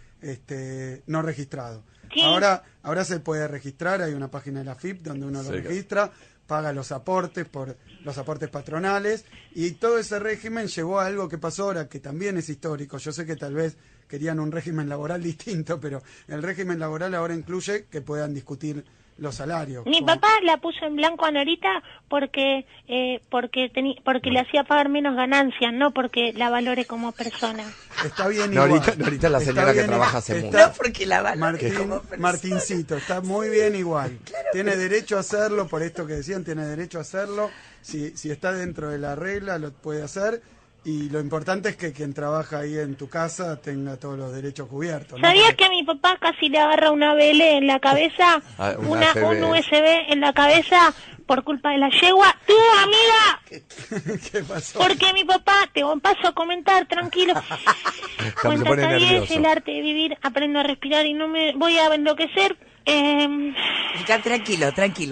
no registrado. Sí. Ahora se puede registrar, hay una página de la FIP donde uno lo registra, paga los aportes por los aportes patronales, y todo ese régimen llevó a algo que pasó ahora, que también es histórico. Yo sé que tal vez querían un régimen laboral distinto, pero el régimen laboral ahora incluye que puedan discutir los salarios. Mi papá la puso en blanco a Norita porque le hacía pagar menos ganancias, no porque la valore como persona. Está bien Norita, igual. Norita es la Está señora que bien, trabaja hace está- mucho. No, porque la valore Martín, como persona. Martincito, está muy bien igual. Tiene derecho a hacerlo, por esto que decían, tiene derecho a hacerlo. Si está dentro de la regla, lo puede hacer. Y lo importante es que quien trabaja ahí en tu casa tenga todos los derechos cubiertos, ¿no? ¿Sabías Porque- que a mi papá casi le agarra una BL en la cabeza? Ah, un un AGB. USB en la cabeza por culpa de la yegua. ¡Tú, amiga! ¿Qué pasó? Porque mi papá, te paso a comentar, tranquilo. Se Cuenta pone está bien, nervioso. es el arte de vivir, aprendo a respirar y no me voy a enloquecer.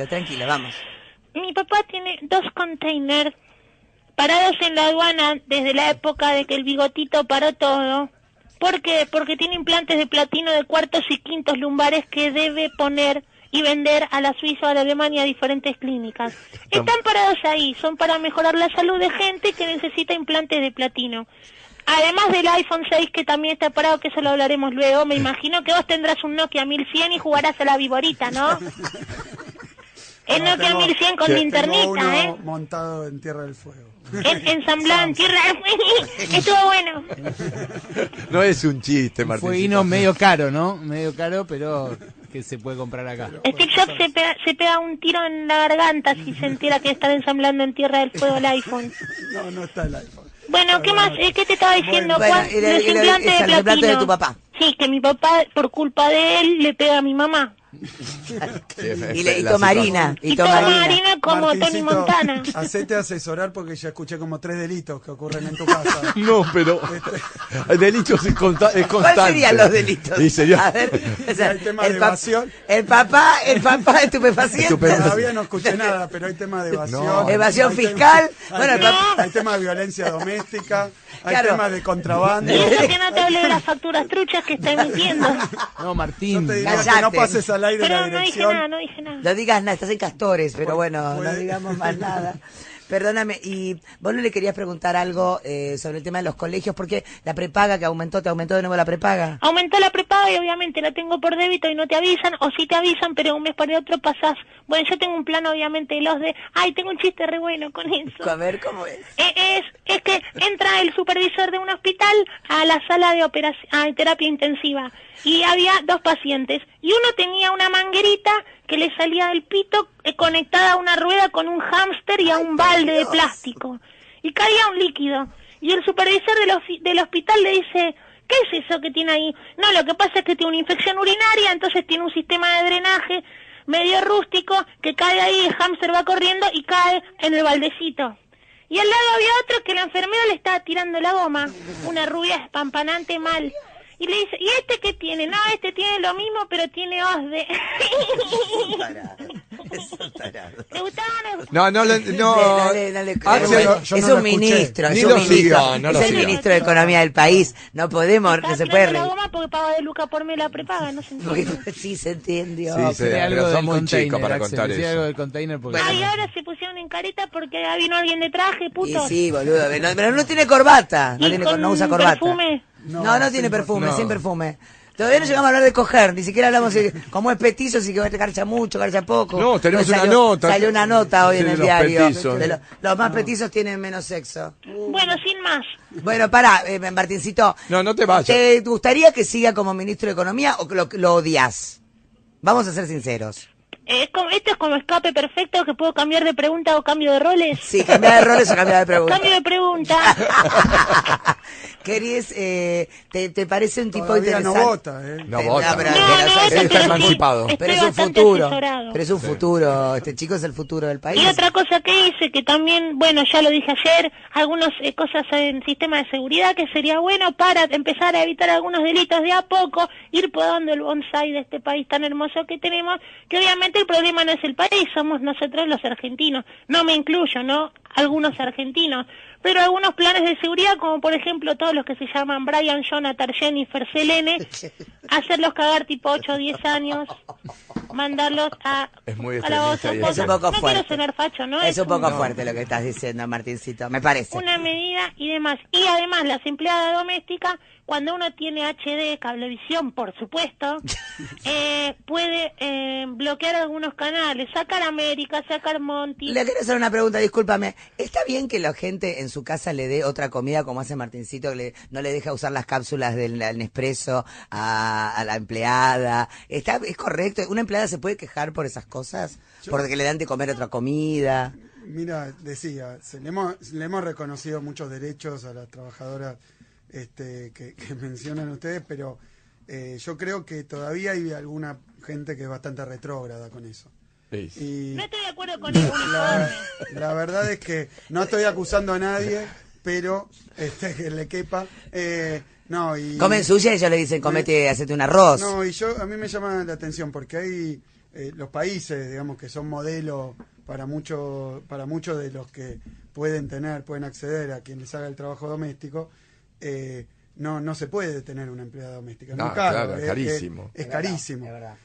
Tranquilo, vamos. Mi papá tiene 2 containers parados en la aduana desde la época de que el bigotito paró todo. ¿Por qué? Porque tiene implantes de platino de cuartos y quintos lumbares que debe poner y vender a la Suiza o a la Alemania a diferentes clínicas. Están parados ahí, son para mejorar la salud de gente que necesita implantes de platino. Además del iPhone 6 que también está parado, que eso lo hablaremos luego, me imagino que vos tendrás un Nokia 1100 y jugarás a la viborita, ¿no? El No, Nokia tengo- 1100 con tengo linternita, uno ¿eh? montado en Tierra del Fuego. Ensamblado en tierra del fuego. Estuvo bueno. No es un chiste, Un Martín. fueguino medio caro, ¿no? Medio caro, pero que se puede comprar acá. Steve Jobs se pega un tiro en la garganta si se entera que están ensamblando en tierra del fuego el iPhone. No está el iPhone. Bueno, ¿qué más? ¿Qué te estaba diciendo, Bueno, Juan? el Los implantes de implante platino. de tu papá. Sí, que mi papá, por culpa de él, le pega a mi mamá. Y Tomarina. Y Tomarina como Tony Martincito, Montana. hacete asesorar porque ya escuché como 3 delitos que ocurren en tu casa. No, pero el delito es constante. ¿Cuáles serían los delitos? Y sería- A ver, o sea, Hay tema de evasión. el papá estupefaciente. Todavía no escuché nada, pero hay tema de evasión. No. Evasión Hay fiscal. Hay, Bueno, el tema, papá- hay tema de violencia doméstica. Hay Claro. temas de contrabando. Y eso que no te hablé de las facturas truchas que está emitiendo. No, Yo Martín. te diría que Cállate. no pases al aire la Pero no dije dirección. nada, no dije nada. No digas nada, estás en Castores, pero bueno, no puede. digamos más nada. Perdóname, y vos no le querías preguntar algo sobre el tema de los colegios, porque la prepaga que aumentó, ¿te aumentó de nuevo la prepaga? Aumentó la prepaga y obviamente la tengo por débito y no te avisan, o sí te avisan, pero un mes para el otro pasás. Bueno, yo tengo un plan obviamente de los de... Ay, tengo un chiste re bueno con eso. A ver, ¿cómo es? Es que entra el supervisor de un hospital a la sala de terapia intensiva y había 2 pacientes y uno tenía una manguerita que le salía del pito conectada a una rueda con un hámster y a un balde de plástico y caía un líquido y el supervisor del hospital le dice: ¿qué es eso que tiene ahí? No, lo que pasa es que tiene una infección urinaria, entonces tiene un sistema de drenaje medio rústico que cae ahí, el hámster va corriendo y cae en el baldecito. Y al lado había otro que la enfermera le estaba tirando la goma, una rubia espampanante mal. Y le dice: ¿y este qué tiene? No, este tiene lo mismo, pero tiene OSDE. ¿Te gustaba o no? No. Dale, Axel, yo es no lo un ministro, Ni es un lo ministro, siga, no es lo el siga. ministro de Economía del país. No podemos, Estaba no se tirando puede la reír. goma porque paga de Luca por mes la prepaga, no se entiende. Porque sí se entendió. Sí, sí. Decía pero algo son del muy container, chicos para Axel, contar decía eso. algo del container porque... Ay, ahora se pusieron en careta porque vino alguien de traje, Y puto. sí, boludo, pero no tiene corbata, Y con no usa corbata. perfume. No tiene perfume, no. sin perfume. Todavía no llegamos a hablar de coger, ni siquiera hablamos de cómo es petizo, si que garcha mucho, garcha poco. No, tenemos una salió, nota. Salió una nota hoy Sí, en de el los diario. petizos. Los más petizos tienen menos sexo. Bueno, sin más. Bueno, pará, Martincito. No te vayas. ¿Te gustaría que siga como ministro de Economía o que lo odias? Vamos a ser sinceros. Esto es como escape perfecto que puedo cambiar de pregunta o cambio de roles. Sí, cambiar de roles o cambiar de pregunta. Cambio de pregunta. ¿Querés, te parece un tipo Todavía no interesante? vota, ¿eh? No vota. pero- No, pero- no, eso él está pero sí, emancipado. estoy Pero es un bastante futuro. asesorado. Pero es un futuro. Este chico es el futuro del país. Y otra cosa que hice, que también, bueno, ya lo dije ayer, algunas cosas en sistema de seguridad que sería bueno para empezar a evitar algunos delitos de a poco, ir podando el bonsái de este país tan hermoso que tenemos, que obviamente el problema no es el país, somos nosotros los argentinos. No me incluyo, ¿no? Algunos argentinos. Pero algunos planes de seguridad, como por ejemplo todos los que se llaman Brian, Jonathan, Jennifer, Selene, hacerlos cagar tipo 8 o 10 años, mandarlos a... Es muy a la extremista y voz, Es un poco no fuerte. quiero sonar facho, ¿no? Es un poco un- fuerte lo que estás diciendo, Martincito, me parece. una medida y demás. Y además las empleadas domésticas, cuando uno tiene HD, Cablevisión, por supuesto, puede bloquear algunos canales, sacar América, sacar Monty. Le quiero hacer una pregunta, discúlpame. ¿Está bien que la gente en su casa le dé otra comida como hace Martincito, que no le deja usar las cápsulas del Nespresso a la empleada? ¿Es correcto? ¿Una empleada se puede quejar por esas cosas? ¿Porque le dan de comer otra comida? Mira, decía, le hemos reconocido muchos derechos a las trabajadoras que mencionan ustedes, pero yo creo que todavía hay alguna gente que es bastante retrógrada con eso. Sí. Y No estoy de acuerdo con el uniforme. la verdad es que no estoy acusando a nadie, pero que le quepa. No, y Comen suya y ellos le dicen, hacete un arroz. No, y a mí me llama la atención porque hay los países, digamos, que son modelos para muchos de los que pueden acceder a quien les haga el trabajo doméstico. No se puede detener una empleada doméstica. No, muy caro, claro, es carísimo. Es carísimo. Es verdad.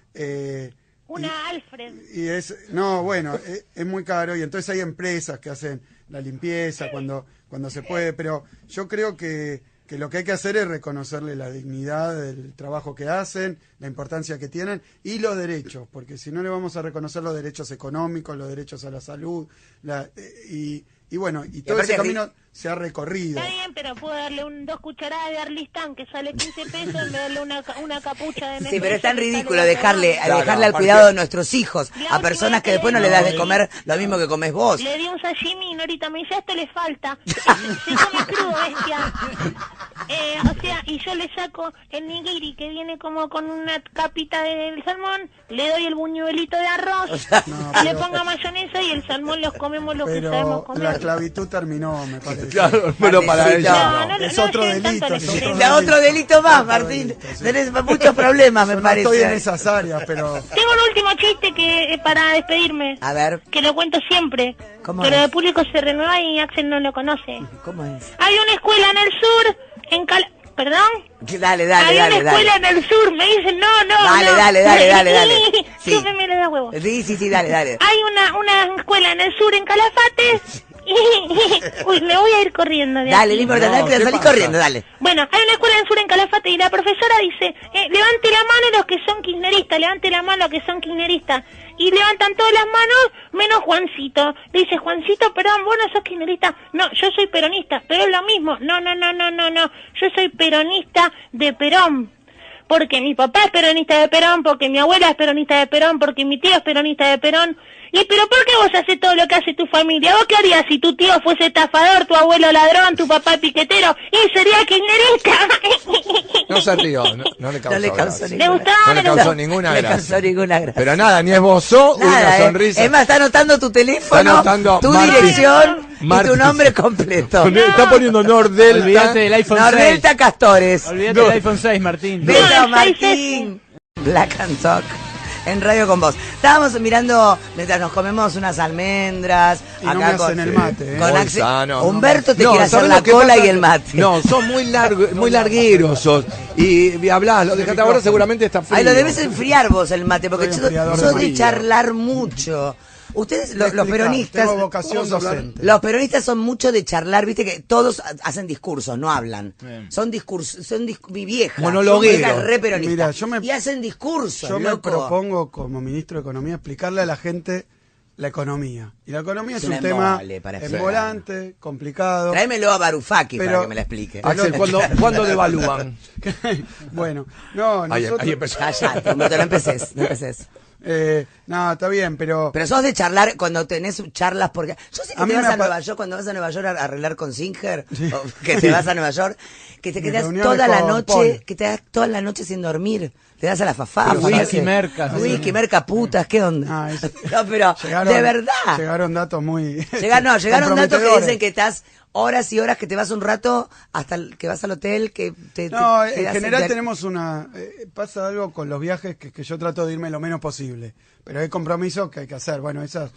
Una Alfred. Es muy caro y entonces hay empresas que hacen la limpieza cuando se puede, pero yo creo que lo que hay que hacer es reconocerle la dignidad del trabajo que hacen, la importancia que tienen y los derechos, porque si no le vamos a reconocer los derechos económicos, los derechos a la salud, y todo ese camino se ha recorrido. Está bien, pero puedo darle 2 cucharadas de Arlistán que sale 15 pesos en vez de darle una capucha de Sí, pero es tan Nespresso que ridículo sale dejarle Claro, al cuidado de nuestros hijos a personas que después no le das de Sí. comer lo mismo que comes vos. Le di un sashimi y Norita me dice, esto le falta. Se come crudo, bestia. O sea, y yo le saco el nigiri que viene como con una capita del salmón, le doy el buñuelito de arroz, le pongo mayonesa y el salmón los comemos lo que sabemos Pero comer. la esclavitud terminó, me parece. Claro, pero para Martincito. ella no. Es otro lleguen tanto delito, al es extremo. Da otro delito más, Otro Martín. delito, sí. Tenés muchos problemas, me Yo no parece. estoy en esas áreas, pero Tengo un último chiste que para despedirme, A ver, que lo cuento siempre, ¿Cómo pero es? el público se renueva y Axel no lo conoce. ¿cómo es? Hay una escuela en el sur, ¿Perdón? Dale, Había una escuela dale. en el sur, me dicen, no. Dale. Sí. Chúpeme los huevos. Sí, dale. Hay una escuela en el sur, en Calafate, uy, me voy a ir corriendo de Dale, aquí. no importa, No, ¿qué salí pasa? corriendo, dale. Bueno, hay una escuela en el sur, en Calafate, y la profesora dice, levante la mano los que son kirchneristas, levante la mano los que son kirchneristas. Y levantan todas las manos, menos Juancito. Le dice, Juancito, perdón, vos no sos kirchnerista. No, yo soy peronista, pero es lo mismo. No. Yo soy peronista de Perón. Porque mi papá es peronista de Perón, porque mi abuela es peronista de Perón, porque mi tío es peronista de Perón. Pero ¿por qué vos haces todo lo que hace tu familia? ¿Vos qué harías si tu tío fuese estafador, tu abuelo ladrón, tu papá piquetero? Y sería kirchnerista. No se rió, no le causó, No le causó gracia. ¿Le gustó? No le ¿No? causó ninguna No le gracia. causó ninguna gracia. Pero nada, ni esbozó una Nada, sonrisa. Es más, está anotando tu teléfono, Está anotando tu Martín. dirección y tu Martín. nombre completo. Está poniendo Nordelta. Olvídate del iPhone 6. Nordelta Castores. Olvídate del iPhone 6, Martín. Beso, No, el Martín. Black and Talk. En Radio con Vos. Estábamos mirando mientras nos comemos unas almendras. Y no me hacen el mate, ¿eh? Con Muy Axel. sano. Humberto te No, quiere hacer ¿sabés la lo que cola pasa? y el mate. No, son muy largueros sos. Y hablás, lo dejaste ahora seguramente está frío. Ay, lo debes enfriar vos el mate, porque Soy enfriador sos de de María. charlar mucho. Ustedes, los peronistas, Tengo vocación docente. los peronistas son mucho de charlar, viste que todos hacen discursos, no hablan. Bien. Son discursos, mi vieja. Monologueros. Mi vieja es re peronista. Mira, y hacen discursos, Yo me loco. propongo como ministro de Economía explicarle a la gente la economía. Y la economía es Es un un tema embole para embolante, complicado. Tráemelo a Varoufakis para Pero- que me la explique. Axel, ¿cuándo devalúan? Bueno, no, Ahí nosotros... empezó. Cállate, Humberto, no empecés. no, está bien, pero... Pero sos de charlar cuando tenés charlas, porque yo sé que A te mí vas me a apa- Nueva York, cuando vas a Nueva York a arreglar con Singer, o que te vas a Nueva York, que te Mis quedas reuniones toda la con noche, Paul. que te das toda la noche sin dormir, te das a la fafá. Pero whisky, mercas, Whisky, merca, putas, ¿qué onda? Ah, es- No, pero de verdad. Llegaron datos muy... Llegaron datos que comprometedores. dicen que estás horas y horas, que te vas un rato hasta que vas al hotel, que te No, te en quedas general en- tenemos una... pasa algo con los viajes que yo trato de irme lo menos posible. Pero hay compromisos que hay que hacer. Bueno, esas,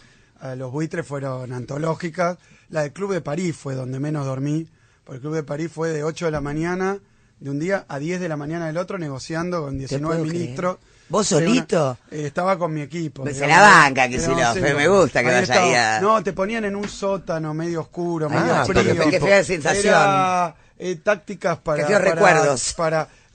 los buitres fueron antológicas. La del Club de París fue donde menos dormí. Porque el Club de París fue de 8 de la mañana de un día a 10 de la mañana del otro, negociando con 19 puedo creer. ministros. ¿Vos Era solito? estaba con mi equipo. Se digamos. la banca, que si No, lo- me gusta que ahí vaya estaba. ahí a- No, te ponían en un sótano medio oscuro, medio Ah, frío. pero qué fea sensación. tácticas para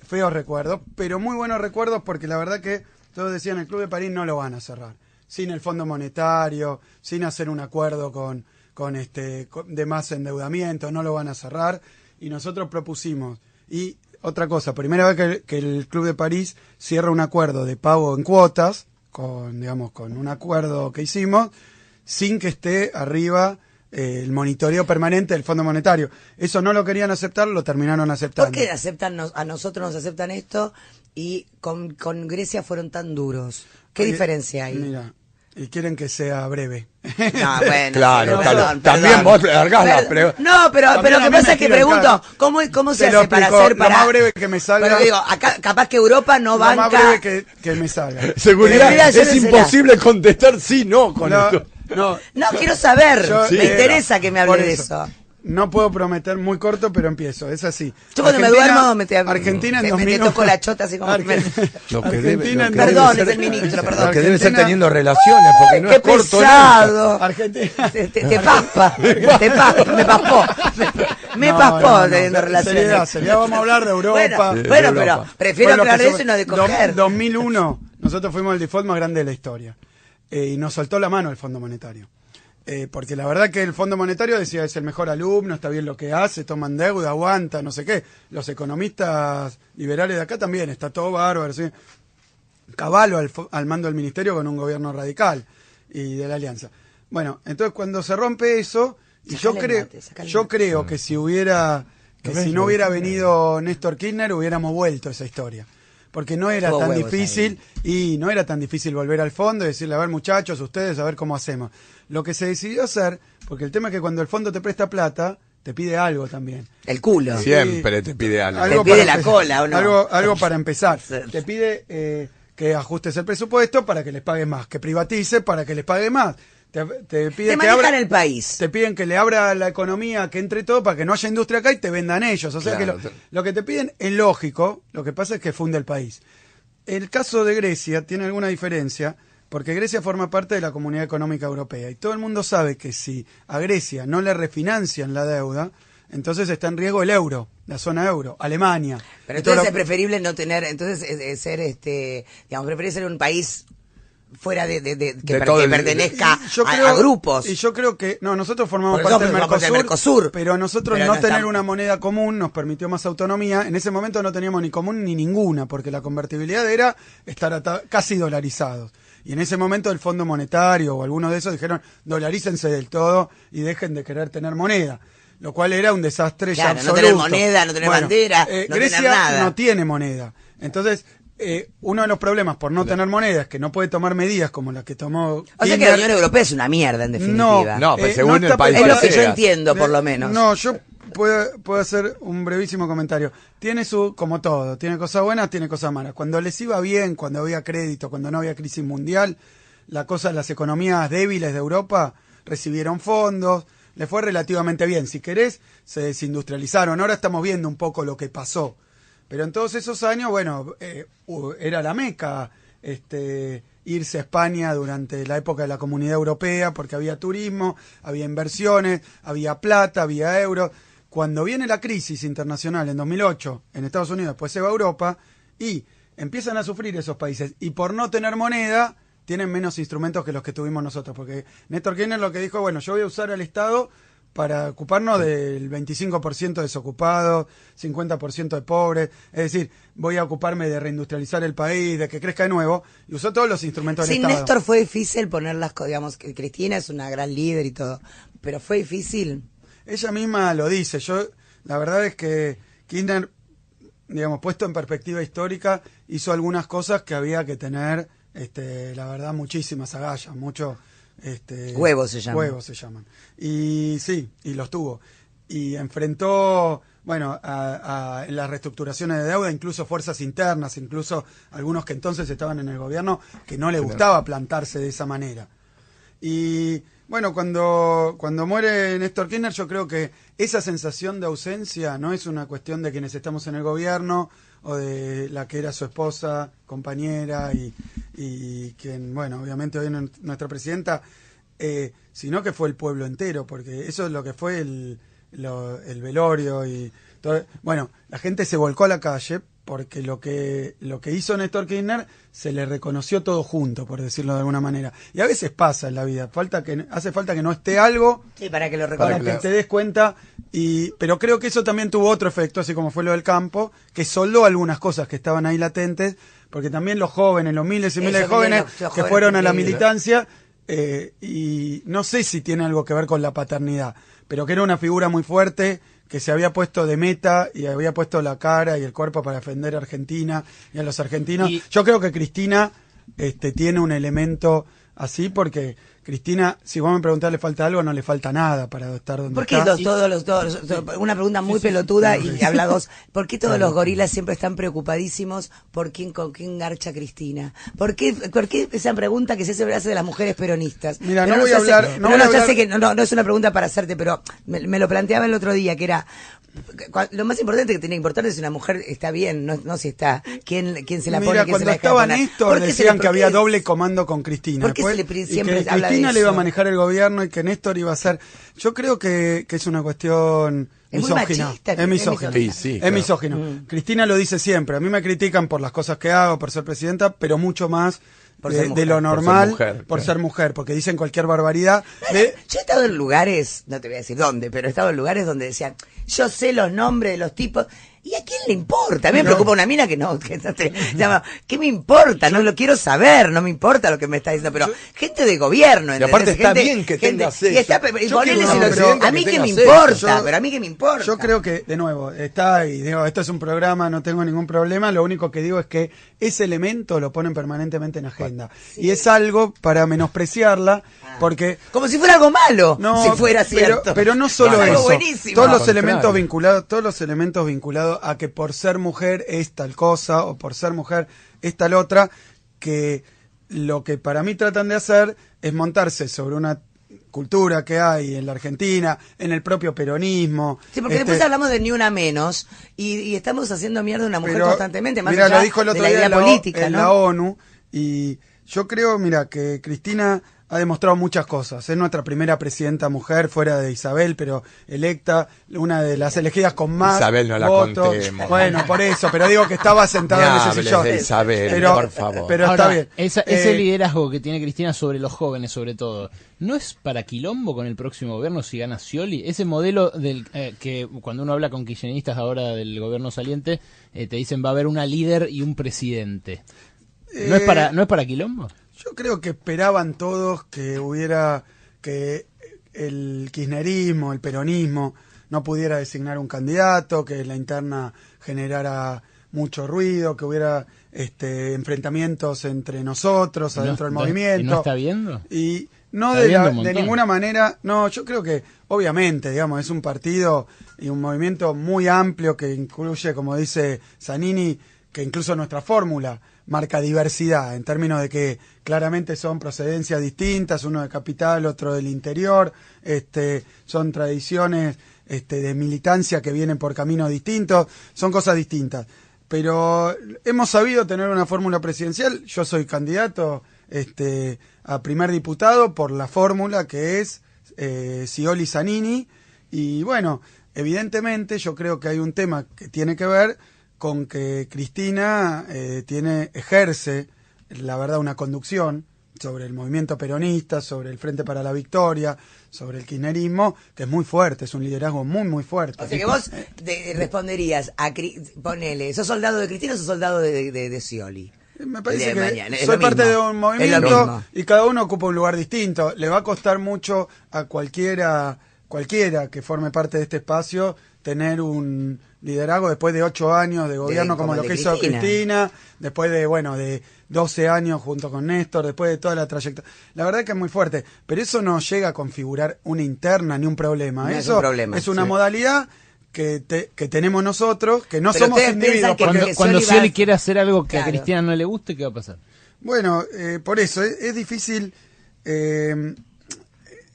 feos recuerdos, pero muy buenos recuerdos, porque la verdad que todos decían el Club de París no lo van a cerrar, sin el Fondo Monetario, sin hacer un acuerdo con de más endeudamiento, no lo van a cerrar, y nosotros propusimos. Y otra cosa, primera vez que el Club de París cierra un acuerdo de pago en cuotas, con un acuerdo que hicimos, sin que esté arriba el monitoreo permanente del Fondo Monetario. Eso no lo querían aceptar, lo terminaron aceptando. ¿Por qué a nosotros nos aceptan esto y con Grecia fueron tan duros? ¿Qué diferencia hay? Mira, y quieren que sea breve. No, bueno, claro, perdón. también vos largás la pregunta. No, pero lo que pasa es que pregunto, ¿cómo se hace para hacer lo más breve que me salga? Pero digo, acá capaz que Europa no banca. Lo más breve que me salga. Seguridad, es imposible contestar sí, no con esto. No, quiero saber. Me interesa que me hable de eso. No puedo prometer muy corto, pero empiezo. Es así. Yo cuando me duermo Argentina en 2001. Me toco la chota así como Argentina en Perdón, es el ministro, perdón. Que debe estar teniendo relaciones, porque no qué es corto. pesado. Argentina. Te paspa. Me paspó. Me paspó teniendo relaciones. Sería, vamos a hablar de Europa. Bueno, pero prefiero aclarar eso y no de coger. 2001, nosotros fuimos el default más grande de la historia. Y nos soltó la mano el Fondo Monetario. Porque la verdad que el Fondo Monetario decía es el mejor alumno, está bien lo que hace, toman deuda, aguanta, no sé qué. Los economistas liberales de acá también, está todo bárbaro, ¿sí? Caballo al mando del ministerio con un gobierno radical y de la alianza. Bueno, entonces cuando se rompe eso, y yo creo que si no hubiera venido Néstor Kirchner hubiéramos vuelto a esa historia. Porque no era tan difícil volver al fondo y decirle, a ver muchachos, ustedes, a ver cómo hacemos. Lo que se decidió hacer, porque el tema es que cuando el fondo te presta plata, te pide algo también. El culo. Siempre te pide algo. Te pide la cola, ¿o no? Algo para empezar. Te pide que ajustes el presupuesto para que les pague más, que privatice para que les pague más. Te piden que abra el país. Te piden que le abra la economía, que entre todo para que no haya industria acá y te vendan ellos. O sea claro, que lo que te piden es lógico, lo que pasa es que funde el país. El caso de Grecia tiene alguna diferencia, porque Grecia forma parte de la Comunidad Económica Europea y todo el mundo sabe que si a Grecia no le refinancian la deuda, entonces está en riesgo el euro, la zona euro, Alemania. Pero entonces es preferible no tener, preferible ser un país fuera que pertenezca a grupos. Y yo creo que, nosotros formamos parte del Mercosur, pero nosotros no tener una moneda común nos permitió más autonomía. En ese momento no teníamos ni común ni ninguna, porque la convertibilidad era estar casi dolarizados. Y en ese momento el Fondo Monetario o algunos de esos dijeron, dolarícense del todo y dejen de querer tener moneda. Lo cual era un desastre ya absoluto. No tener moneda, no tener bandera, no Grecia tener nada. No tiene moneda. Entonces, uno de los problemas por no tener moneda es que no puede tomar medidas como las que tomó O sea que la Unión Europea es una mierda, en definitiva. No, pues según el país. Es lo que yo entiendo, por lo menos. No, yo puedo hacer un brevísimo comentario. Tiene como todo, tiene cosas buenas, tiene cosas malas. Cuando les iba bien, cuando había crédito, cuando no había crisis mundial, las economías débiles de Europa recibieron fondos, les fue relativamente bien. Si querés, se desindustrializaron. Ahora estamos viendo un poco lo que pasó. Pero en todos esos años, era la meca irse a España durante la época de la Comunidad Europea, porque había turismo, había inversiones, había plata, había euros. Cuando viene la crisis internacional en 2008 en Estados Unidos, después se va a Europa y empiezan a sufrir esos países. Y por no tener moneda, tienen menos instrumentos que los que tuvimos nosotros. Porque Néstor Kirchner lo que dijo, yo voy a usar al Estado para ocuparnos del 25% de desocupados, 50% de pobres, es decir, voy a ocuparme de reindustrializar el país, de que crezca de nuevo, y usó todos los instrumentos del Estado. Néstor fue difícil poner digamos, que Cristina es una gran líder y todo, pero fue difícil. Ella misma lo dice, la verdad es que Kirchner, puesto en perspectiva histórica, hizo algunas cosas que había que tener, la verdad, muchísimas agallas, huevos se llaman. Huevos se llaman. Y sí, y los tuvo. Y enfrentó, en las reestructuraciones de deuda, incluso fuerzas internas, incluso algunos que entonces estaban en el gobierno, que no le gustaba plantarse de esa manera. Y cuando muere Néstor Kirchner, yo creo que esa sensación de ausencia no es una cuestión de quienes estamos en el gobierno o de la que era su esposa, compañera y quien, obviamente hoy es nuestra presidenta, sino que fue el pueblo entero, porque eso es lo que fue el velorio y Entonces, bueno, la gente se volcó a la calle porque lo que hizo Néstor Kirchner se le reconoció todo junto, por decirlo de alguna manera. Y a veces pasa en la vida, hace falta que no esté algo Sí, para que lo para reconozcas. que te des cuenta, pero creo que eso también tuvo otro efecto, así como fue lo del campo, que soldó algunas cosas que estaban ahí latentes, porque también los jóvenes, los miles y miles de jóvenes los que jóvenes fueron a la increíbles. militancia, y no sé si tiene algo que ver con la paternidad, pero que era una figura muy fuerte, que se había puesto de meta y había puesto la cara y el cuerpo para defender a Argentina y a los argentinos. Yo creo que Cristina tiene un elemento así, porque Cristina, si vos me preguntás le falta algo, no le falta nada para estar donde ¿Por qué está. una pregunta muy pelotuda y habla dos? ¿Por qué todos los gorilas siempre están preocupadísimos con quién garcha Cristina? ¿Por qué esa pregunta que se hace de las mujeres peronistas? Mira, Pero no voy se a hace- hablar- no voy a ya hablar- sé que no es una pregunta para hacerte, pero me lo planteaba el otro día, que era lo más importante que tiene que importar es si una mujer está bien, no si está, quién se la pone, Mira, quién se cuando la deja estaba poner. Néstor ¿Por qué decían por que qué había es- doble comando con Cristina. ¿Por qué Después, se le y siempre que habla de Cristina le eso? iba a manejar el gobierno y que Néstor iba a ser... Yo creo que es una cuestión Es muy misógina. machista, Es es misógino. misógino. Sí, Es claro. misógino. Cristina lo dice siempre. A mí me critican por las cosas que hago, por ser presidenta, pero mucho más Por ser de mujer. lo Por ser normal, mujer, por claro. ser mujer, porque dicen cualquier barbaridad. Yo he estado en lugares, no te voy a decir dónde, pero he estado en lugares donde decían, yo sé los nombres de los tipos, ¿y a quién le importa? A mí me preocupa una mina que no te llama, ¿qué me importa? No lo quiero saber, no me importa lo que me está diciendo, pero gente de gobierno, Y aparte ¿entendés? está Gente- bien que gente- tengas y eso. está, y Yo ponele quiero si una lo- presidenta a mí que que me tenga importa, sexo. pero a mí que me importa. Yo creo que, de nuevo, está y digo, esto es un programa, no tengo ningún problema, lo único que digo es que ese elemento lo ponen permanentemente en agenda. Y es algo para menospreciarla, porque... Como si fuera algo malo, No, si fuera cierto. pero no solo Es algo eso. buenísimo. Todos Al los contrario. elementos vinculados a que por ser mujer es tal cosa o por ser mujer es tal otra, que lo que para mí tratan de hacer es montarse sobre una cultura que hay en la Argentina, en el propio peronismo. Sí, porque después hablamos de ni una menos y estamos haciendo mierda a una mujer pero, constantemente, más mira, allá lo dijo el de otro la día idea en la, política, en ¿no? la ONU, y yo creo, mira, que Cristina ha demostrado muchas cosas. Es nuestra primera presidenta mujer, fuera de Isabel, pero electa, una de las elegidas con más Isabel no la votos. contemos. Bueno, por eso, pero digo que estaba sentada en Ni ese hables sillón. de Isabel, pero, por favor. Pero Ahora, está bien. Ese liderazgo que tiene Cristina sobre los jóvenes, sobre todo, ¿no es para quilombo con el próximo gobierno si gana Scioli? Ese modelo del que cuando uno habla con kirchneristas ahora del gobierno saliente, te dicen va a haber una líder y un presidente. ¿No es para quilombo? Yo creo que esperaban todos que que el kirchnerismo, el peronismo, no pudiera designar un candidato, que la interna generara mucho ruido, que hubiera enfrentamientos entre nosotros, adentro del movimiento. ¿Y no está viendo? Y no Está viendo un de montón. ninguna manera, no, yo creo que obviamente, digamos, es un partido y un movimiento muy amplio que incluye, como dice Zanini, que incluso nuestra fórmula marca diversidad, en términos de que claramente son procedencias distintas, uno de capital, otro del interior, son tradiciones de militancia que vienen por caminos distintos, son cosas distintas. Pero hemos sabido tener una fórmula presidencial. Yo soy candidato a primer diputado por la fórmula que es Scioli Zanini. Y bueno, evidentemente yo creo que hay un tema que tiene que ver con que Cristina ejerce, la verdad, una conducción sobre el movimiento peronista, sobre el Frente para la Victoria, sobre el kirchnerismo, que es muy fuerte, es un liderazgo muy, muy fuerte. O sea que vos responderías ponele, ¿sos soldado de Cristina o sos soldado de Scioli? Me parece De que mañana, es soy lo parte mismo. de un Es lo movimiento mismo. y cada uno ocupa un lugar distinto. Le va a costar mucho a cualquiera que forme parte de este espacio tener un liderazgo después de 8 años de gobierno como como lo de que hizo Cristina. Cristina, después de 12 años junto con Néstor, después de toda la trayectoria. La verdad que es muy fuerte, pero eso no llega a configurar una interna ni un problema. No es Eso un problema, es una sí. modalidad que tenemos nosotros, que no Pero somos ustedes individuos. piensan que porque- Cuando Scioli Scioli va- quiere hacer algo que Claro. a Cristina no le guste, ¿qué va a pasar? Bueno, por eso es difícil.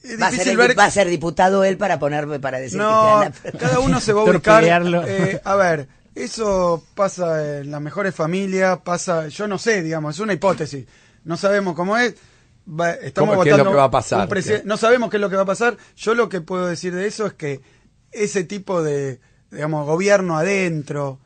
Es Va difícil ver. a ser diputado él para decir No, Cristina. cada uno se va a ubicar. Torpedearlo. A ver, eso pasa en las mejores familias, yo no sé, digamos, es una hipótesis. No sabemos cómo es. Estamos ¿Qué es lo votando que va a pasar? un no sabemos qué es lo que va a pasar. Yo lo que puedo decir de eso es que ese tipo de digamos, gobierno adentro,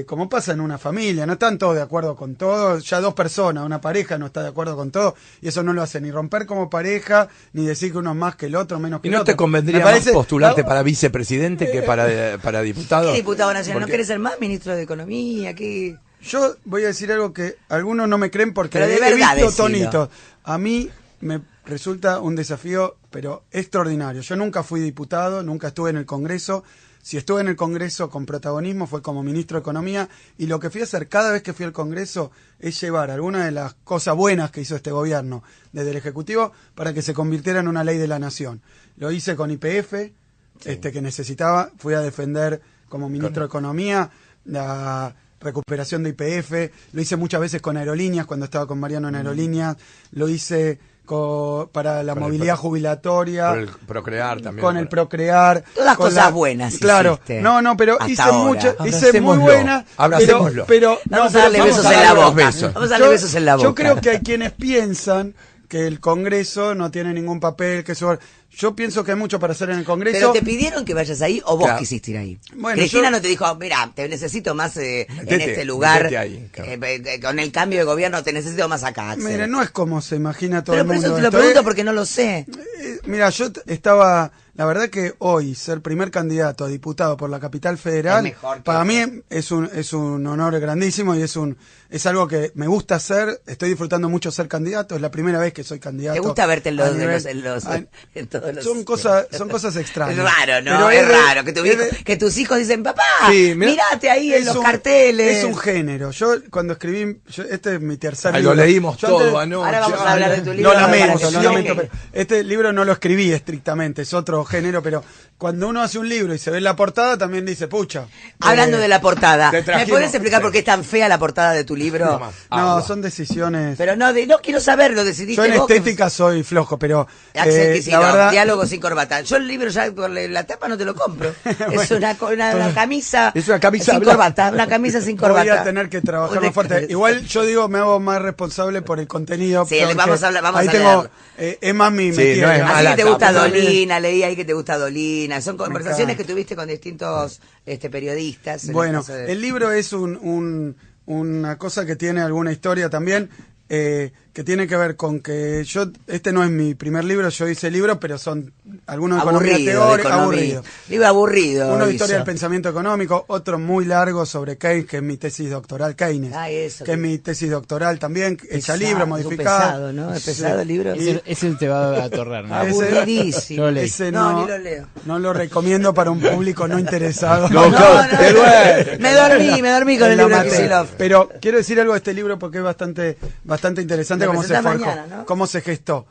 como pasa en una familia, no están todos de acuerdo con todo, ya dos personas, una pareja no está de acuerdo con todo, y eso no lo hace ni romper como pareja, ni decir que uno es más que el otro, menos que ¿Y el no otro. te convendría Me parece- más postularte para vicepresidente que para diputado? ¿Qué diputado nacional? ¿No Porque- querés ser más ministro de Economía? ¿Qué? Yo voy a decir algo que algunos no me creen porque Pero de he verdad visto decilo. tonitos. A mí me resulta un desafío, pero extraordinario. Yo nunca fui diputado, nunca estuve en el Congreso. Si estuve en el Congreso con protagonismo fue como ministro de Economía, y lo que fui a hacer cada vez que fui al Congreso es llevar algunas de las cosas buenas que hizo este gobierno desde el Ejecutivo para que se convirtiera en una ley de la nación. Lo hice con YPF, que necesitaba, fui a defender como ministro de Economía la recuperación de YPF, lo hice muchas veces con aerolíneas, cuando estaba con Mariano en aerolíneas, lo hice para la Con el movilidad jubilatoria, Por el Procrear también. con el Procrear, Todas con cosas buenas claro, hiciste no, pero hasta hice ahora. muchas, hice muy Abracémoslo, buenas, abracémoslo. pero Vamos no, a darle pero besos vamos en a la darle boca. besos. Vamos a darle besos en la boca. Yo creo que hay quienes piensan que el Congreso no tiene ningún papel, que eso. Yo pienso que hay mucho para hacer en el Congreso. ¿Pero te pidieron que vayas ahí o vos Claro. quisiste ir ahí? Bueno, Cristina yo- no te dijo, mira, te necesito más en Metete, este lugar, metete ahí, claro. con el cambio de gobierno te necesito más acá, Axel. Mire, no es como se imagina todo Pero el por mundo. eso te lo esto, pregunto porque no lo sé. Mira, yo estaba, la verdad que hoy ser primer candidato a diputado por la capital federal, Es mejor que para eso. mí es un honor grandísimo y es algo que me gusta hacer. Estoy disfrutando mucho ser candidato, es la primera vez que soy candidato. ¿Te gusta verte en a los, nivel- en en todos los... son cosas extrañas. Es raro, ¿no? Pero Es de- raro que, es de- que tus hijos dicen, papá, Sí, mirá, mirate ahí en es los un- carteles. Es un género. Yo cuando escribí, este es mi tercer Ahí libro. lo leímos Yo todo antes- anoche. Ahora vamos a hablar de tu libro. Lo lamento, para que lo lo lamento, leas. pero este libro no lo escribí estrictamente, es otro género, pero cuando uno hace un libro y se ve la portada también dice, pucha. Hablando de la portada, te ¿me trajimos- puedes explicar sí. por qué es tan fea la portada de tu libro? No, No, Habla. son decisiones. Pero no, no quiero saber, lo decidiste Yo en vos, que- estética soy flojo, pero Axel la Kicillof, verdad, diálogo sin corbata. Yo el libro ya por la tapa no te lo compro. Es una camisa, Es una camisa sin blanca. corbata, una camisa sin corbata. voy a tener que trabajar más fuerte. Igual yo digo, me hago más responsable por el contenido. Sí, porque vamos a hablar- vamos ahí a tengo, leerlo. es más mi Sí, métier. no es Así mala que te gusta tapa. Dolina, leí ahí que te gusta Dolina. Son conversaciones encanta. que tuviste con distintos periodistas. en Bueno, caso de- el libro es una cosa que tiene alguna historia también, que tiene que ver con que este no es mi primer libro, yo hice libros, pero son algunos de economía aburrido, de teórica, economía. aburrido. Libro aburrido. Uno de hizo. historia del pensamiento económico, otro muy largo sobre Keynes, que es mi tesis doctoral, Keynes, Ah, eso. que es mi tesis doctoral también, hecha Pesado, libro, es un modificada. pesado, ¿no? Es pesado Sí. el libro. Ese te va a atorrar, ¿no? Aburridísimo. Yo leí. Ese No, ni lo leo. no lo recomiendo para un público no interesado. No, claro, te duele. Me dormí con en el la libro de materia. Kicillof. Pero quiero decir algo de este libro porque es bastante interesante Lo cómo se presentás forjó, mañana, ¿no? cómo se gestó.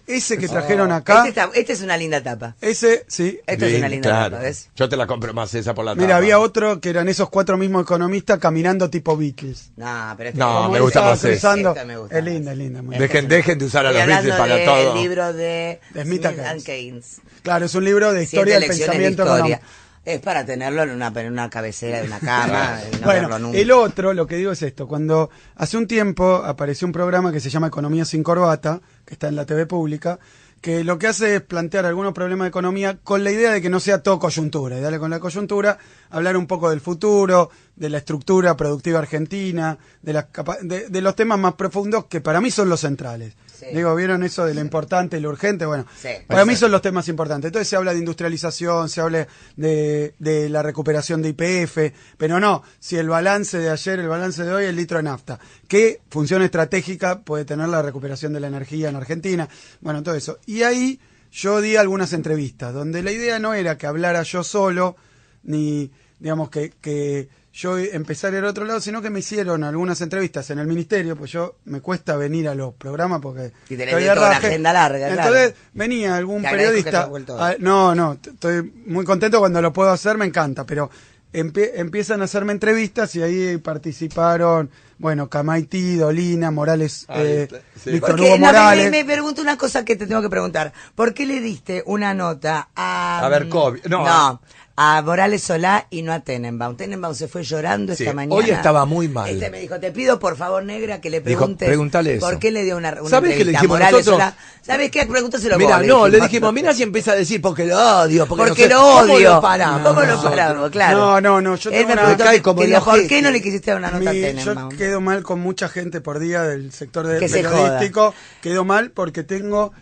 Ese que trajeron acá, Este es una linda tapa. ese, sí. Esta es una linda Claro. tapa, ¿ves? Yo te la compro más esa por la Mira, tapa. había otro que eran esos cuatro mismos economistas caminando tipo Beatles. No, pero este No, Como me él gusta estaba más ese. cruzando. Esta me gusta Es más. linda, muy linda. Dejen de usar a Estoy los Beatles hablando para del todo. libro de Smith and and Keynes. Claro, es un libro de Siete historia del lecciones de pensamiento historia. económico. Es para tenerlo en una cabecera de una cama. y no Bueno, verlo nunca. el otro, lo que digo es esto, cuando hace un tiempo apareció un programa que se llama Economía sin corbata, que está en la TV pública, que lo que hace es plantear algunos problemas de economía con la idea de que no sea todo coyuntura, y darle con la coyuntura, hablar un poco del futuro, de la estructura productiva argentina, de los temas más profundos que para mí son los centrales. Sí. Digo, ¿vieron eso de lo importante y lo urgente? Bueno, Sí. para mí son los temas importantes. Entonces se habla de industrialización, se habla de la recuperación de YPF, pero no, si el balance de ayer, el balance de hoy, el litro de nafta. ¿Qué función estratégica puede tener la recuperación de la energía en Argentina? Bueno, todo eso. Y ahí yo di algunas entrevistas, donde la idea no era que hablara yo solo, ni, digamos, que yo empezara al otro lado, sino que me hicieron algunas entrevistas en el ministerio, pues me cuesta venir a los programas porque Y tenés estoy de toda una raje. agenda larga, Entonces claro. venía algún Te agradezco que periodista. hayas vuelto. No, estoy muy contento cuando lo puedo hacer, me encanta, pero empiezan a hacerme entrevistas y ahí participaron, bueno, Camaití, Dolina, Morales, sí. Víctor Porque, Hugo no, Morales. me pregunto una cosa que te tengo que preguntar. ¿Por qué le diste una nota a... A ver, Kobe. No, No, a Morales Solá y no a Tenenbaum. Tenenbaum se fue llorando Sí, esta mañana. hoy estaba muy mal. Me dijo, te pido por favor, negra, que le Dijo, preguntes pregúntale eso. por qué le dio una ¿Sabés qué le entrevista a dijimos Morales nosotros? Solá. ¿Sabés qué? Pregúntaselo Mira, vos, no, le dijimos, mira si empieza a decir porque lo odio, porque porque no sé, lo ¿cómo odio. lo paramos? ¿Cómo lo nosotros? paramos? Claro. No, yo Él tengo me una... preguntó cae que- como que el digo, ¿por ojete. qué no le quisiste dar una nota a Yo Tenenbaum? quedo mal con mucha gente por día del sector Que se periodístico. Quedo mal porque tengo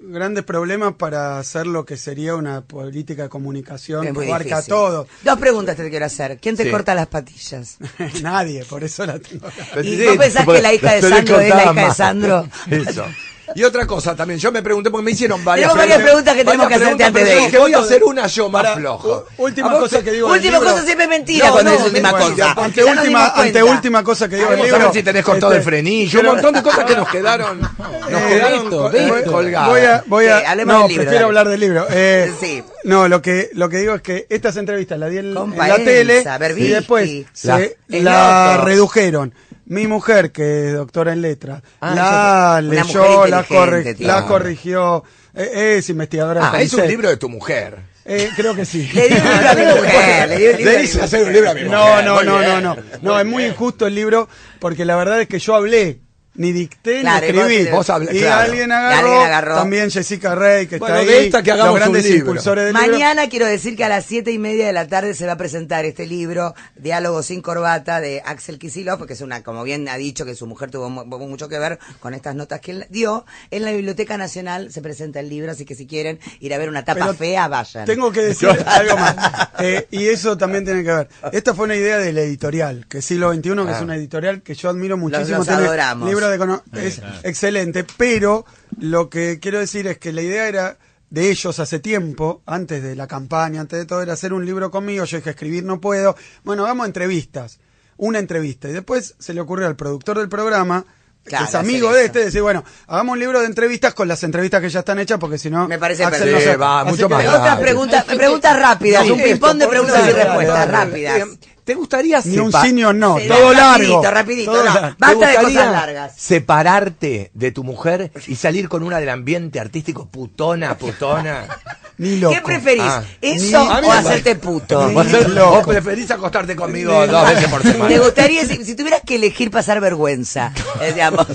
grandes problemas para hacer lo que sería una política de comunicación Es que muy abarca difícil. todo. 2 preguntas te quiero hacer. ¿Quién te Sí. corta las patillas? Nadie, por eso la tengo. ¿Y vos pensás que la hija de Sandro es la hija de Sandro? Eso. Y otra cosa también, yo me pregunté porque me hicieron varias Tenemos varias preguntas que tenemos que hacerte antes de ir. Que voy a hacer una yo más flojo. Última ¿A vos cosa te- que digo del Última libro. cosa siempre es mentira No, cuando no, es última mentira, cosa. porque Ya nos dimos cuenta. Anteúltima cosa que digo del Vamos libro. a ver si tenés cortado el frenillo, un montón de cosas que nos quedaron, Beto. colgadas. Voy a hablemos no, del libro, prefiero dale. hablar del libro. Sí. No, lo que digo es que estas entrevistas las di en Compa la tele Elsa, Berbisky. y después El la otro. redujeron. Mi mujer, que es doctora en letras, Ah, la una leyó, mujer la inteligente, tío. corrigió, es investigadora. Ah, de es un CONICET. libro de tu mujer. Creo que sí. Le di un libro a mi mujer. Le di un libro a mi Debís mujer. hacer un libro a mi mujer. No, es muy injusto el libro porque la verdad es que yo hablé, ni dicté Claro, ni escribí. vos hablás, y claro. alguien Y alguien agarró, agarró. también Jessica Rey, que Bueno, está de ahí, esta que hagamos los grandes un libro. impulsores del libro. Mañana quiero decir que a las 7:30 de la tarde se va a presentar este libro, Diálogos sin corbata, de Axel Kicillof, porque es una, como bien ha dicho, que su mujer tuvo mucho que ver con estas notas que él dio. En la Biblioteca Nacional se presenta el libro, así que si quieren ir a ver una tapa Pero fea, vayan. Tengo que decir algo más. Y eso también tiene que ver. Esta fue una idea de la editorial, que es Siglo XXI, que es una editorial que yo admiro muchísimo. Los Tiene adoramos. libros de es excelente, pero lo que quiero decir es que la idea era de ellos hace tiempo, antes de la campaña, antes de todo, era hacer un libro conmigo. Yo dije, escribir no puedo. Bueno, hagamos entrevistas. Una entrevista. Y después se le ocurrió al productor del programa, Claro, que es amigo hacer de eso. decir, bueno, hagamos un libro de entrevistas con las entrevistas que ya están hechas, porque si no, Me parece Axel perfecto. no se- Va, así mucho que- más Otras rápido. preguntas rápidas, Sí, un ping-pong de esto, preguntas y dale, respuestas dale, dale. rápidas. ¿Te gustaría Ni un sepa- sí ni un no, Sí, todo rapidito, largo. rapidito, todo no. largo. Basta de ¿Te cosas gustaría largas. separarte de tu mujer y salir con una del ambiente artístico putona? Ni loco. ¿Qué preferís? Ah. ¿Eso A mí o me hacerte puto? Ni ¿O loco. preferís acostarte conmigo 2 veces por semana? ¿Te gustaría, si tuvieras que elegir pasar vergüenza, digamos,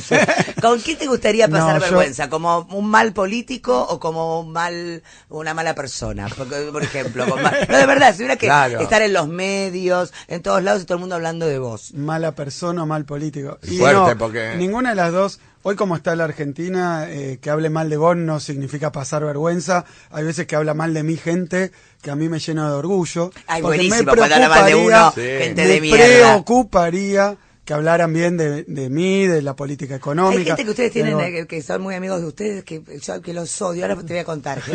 con qué te gustaría pasar No, yo- vergüenza? ¿Como un mal político o como una mala persona? Por ejemplo, no, de verdad, si tuvieras que Claro. estar en los medios, en todos lados y todo el mundo hablando de vos. Mala persona o mal político. Y Fuerte, no, porque- ninguna de las dos. Hoy como está la Argentina, que hable mal de vos no significa pasar vergüenza. Hay veces que habla mal de mi gente, que a mí me llena de orgullo. Ay, porque buenísimo, cuando habla mal de uno, gente de me mierda. preocuparía que hablaran bien de mí, de la política económica. Hay gente que ustedes tienen, Pero- que son muy amigos de ustedes, que yo que los odio. Ahora te voy a contar. Sí,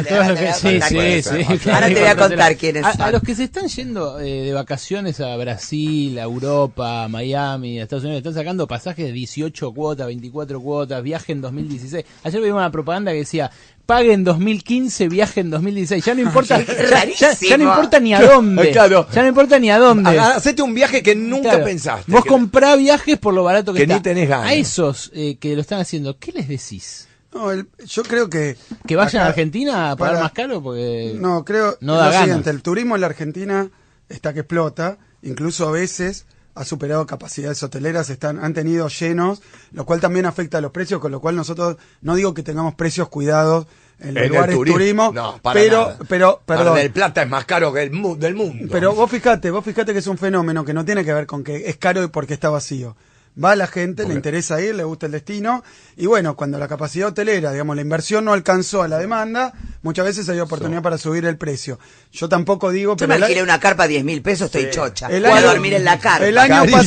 sí. Ahora te voy a contar quiénes son. A los que se están yendo de vacaciones a Brasil, a Europa, a Miami, a Estados Unidos, están sacando pasajes de 18 cuotas, 24 cuotas, viaje en 2016. Ayer veía una propaganda que decía, pague en 2015, viaje en 2016. Ya no importa, ya no importa ni a dónde. Claro. Ya no importa ni a dónde. Hacete un viaje que nunca Claro. pensaste. Vos que- comprá viajes por lo barato que que está. ni tenés ganas. A esos que lo están haciendo, ¿qué les decís? No, yo creo que... ¿Que vayan acá- a Argentina a pagar para- más caro? Porque No, creo no da lo ganas. siguiente, el turismo en la Argentina está que explota, incluso a veces ha superado capacidades hoteleras, han tenido llenos, lo cual también afecta a los precios, con lo cual nosotros, no digo que tengamos precios cuidados en los En lugares el turismo, No, para pero, nada. pero, perdón, Mar del Plata es más caro que del mundo. pero vos fijate que es un fenómeno que no tiene que ver con que es caro y porque está vacío. Va la gente, le interesa ir, le gusta el destino, y bueno, cuando la capacidad hotelera, digamos, la inversión no alcanzó a la demanda, muchas veces hay oportunidad para subir el precio. Yo tampoco digo... Yo pero me el- alquilé una carpa a 10.000 pesos, estoy chocha. el Puedo año- dormir en la carpa. El año Carísima.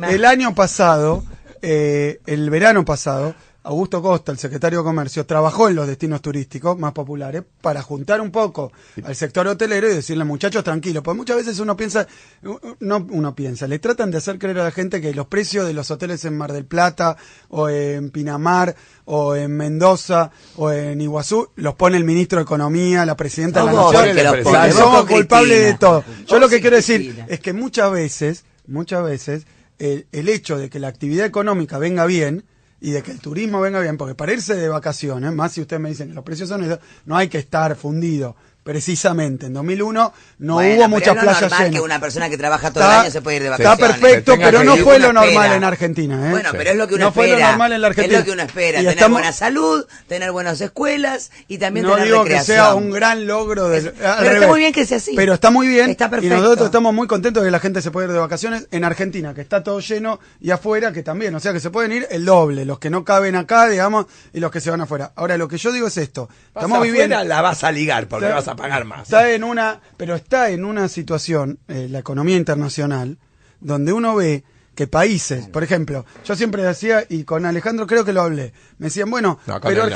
pasado, el verano pasado, Augusto Costa, el secretario de Comercio, trabajó en los destinos turísticos más populares para juntar un poco al sector hotelero y decirle, muchachos, tranquilos, porque muchas veces uno piensa, le tratan de hacer creer a la gente que los precios de los hoteles en Mar del Plata, o en Pinamar, o en Mendoza, o en Iguazú, los pone el ministro de Economía, la presidenta de la Vos Nación, que los porque pones, vos somos con culpables de Cristina. todo. Yo Vos lo que y quiero decir Cristina. es que muchas veces, el hecho de que la actividad económica venga bien y de que el turismo venga bien, porque para irse de vacaciones, más si ustedes me dicen que los precios son esos, no hay que estar fundido, precisamente. En 2001 no Bueno, hubo pero muchas es lo playas normal llenas. que una persona que trabaja todo el año se puede ir de Está vacaciones. perfecto, Que tenga pero que no ir, fue uno lo normal espera. en Argentina. Bueno, pero es lo que uno no espera. fue lo normal en la Argentina. Es lo que uno espera, Y tener estamos- buena salud, tener buenas escuelas y también no tener digo recreación. que sea un gran logro al pero está revés. muy bien que sea así. Pero está muy bien. Está Y perfecto. nosotros estamos muy contentos de que la gente se pueda ir de vacaciones en Argentina, que está todo lleno, y afuera que también, o sea que se pueden ir el doble, los que no caben acá, digamos, y los que se van afuera. Ahora, lo que yo digo es esto. Estamos viviendo, la vas a ligar porque Está- vas a pagar más. está en una situación, la economía internacional, donde uno ve que países, por ejemplo, yo siempre decía, y con Alejandro creo que lo hablé, me decían, bueno, No, con pero él no.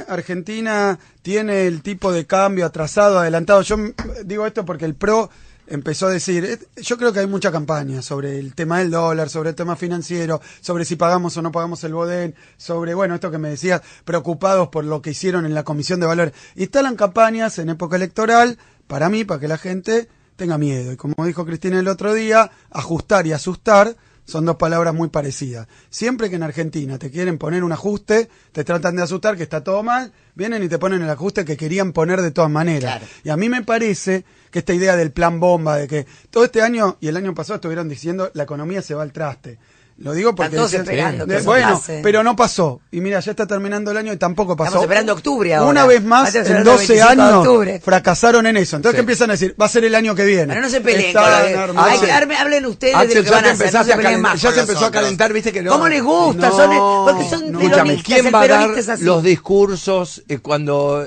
Argentina tiene el tipo de cambio atrasado, adelantado. Yo digo esto porque el PRO empezó a decir, yo creo que hay mucha campaña sobre el tema del dólar, sobre el tema financiero, sobre si pagamos o no pagamos el Bodén, sobre, bueno, esto que me decías, preocupados por lo que hicieron en la Comisión de Valores. Instalan campañas en época electoral, para mí, para que la gente tenga miedo. Y como dijo Cristina el otro día, ajustar y asustar son dos palabras muy parecidas. Siempre que en Argentina te quieren poner un ajuste, te tratan de asustar que está todo mal, vienen y te ponen el ajuste que querían poner de todas maneras. Claro. Y a mí me parece que esta idea del plan bomba, de que todo este año y el año pasado estuvieron diciendo la economía se va al traste. Lo digo porque... Están todos decían- esperando que eso bueno, pase. pero no pasó. Y mira, ya está terminando el año y tampoco pasó. Estamos esperando octubre ahora. Una vez más, Estamos en esperando 12 el 25 de años, octubre. fracasaron en eso. Entonces, Sí. ¿qué empiezan a decir? Va a ser el año que viene. Pero no se peleen Está con lo de... normal. Hay que hablen ustedes de Axel, lo que ya van te a hacer. No empezaste se a peleen calentar, más ya con se empezó a nosotros. calentar, viste que no. ¿Cómo les gusta? No, porque son no. Escúchame, peronistas, ¿quién el va a dar peronista es así. los discursos cuando...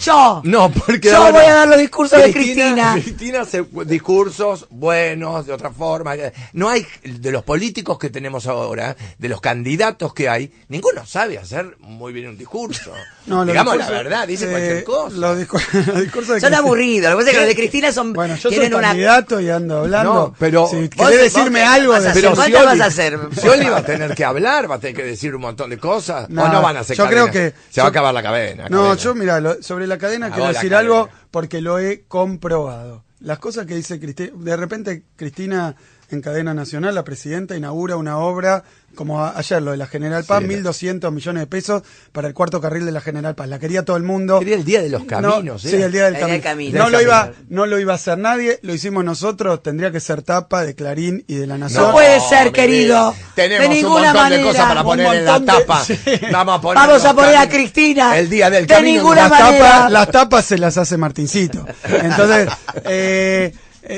Yo. No, porque Yo ahora- voy a dar los discursos de Cristina. Cristina hace discursos buenos, de otra forma. No hay, de los políticos que tenemos ahora, de los candidatos que hay, ninguno sabe hacer muy bien un discurso. No, los Digamos la discursos, verdad, dice cualquier cosa. Los discursos de Son Cristina. aburridos. Lo que pasa es que los de Cristina son... Bueno, yo soy tienen una... candidato y ando hablando. No, pero si vos- querés decirme vos algo... vas a hacer, Pero ¿cuántas vas a hacer? Scioli va a tener que hablar, va a tener que decir un montón de cosas. No, o no van a hacer yo cadena. creo que- Se va a yo- acabar la cadena. No, cadena. yo mira, sobre la cadena quiero la decir cadena. algo porque lo he comprobado. Las cosas que dice Cristina, de repente Cristina en cadena nacional, la presidenta inaugura una obra como ayer lo de la General Paz, Sí. 1.200 millones de pesos para el cuarto carril de la General Paz. La quería todo el mundo. Quería el día de los caminos. No, ¿eh? sí, el día del El día camino. del camino. No, Del lo iba, camino. no lo iba a hacer nadie, lo hicimos nosotros, tendría que ser tapa de Clarín y de La Nación. No puede ser, mi querido. vida. Tenemos De ninguna un montón manera. de cosas para Un poner en la montón de- tapa. sí. Vamos a poner, Vamos a los poner a caminos. Cristina. El día del De camino. ninguna nos- manera. Las tapas se las hace Martincito. Entonces,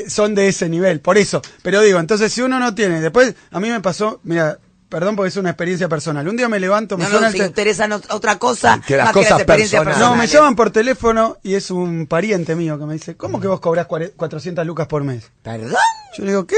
son de ese nivel, por eso. Pero digo, entonces si uno no tiene, después a mí me pasó, mira, perdón porque es una experiencia personal. Un día me levanto, me No suena nos el te- interesa otra cosa Que las más cosas que las experiencias personales. No, me personales. llaman por teléfono y es un pariente mío que me dice, ¿cómo que vos cobrás 400 lucas por mes? ¿Perdón? Yo le digo, ¿qué?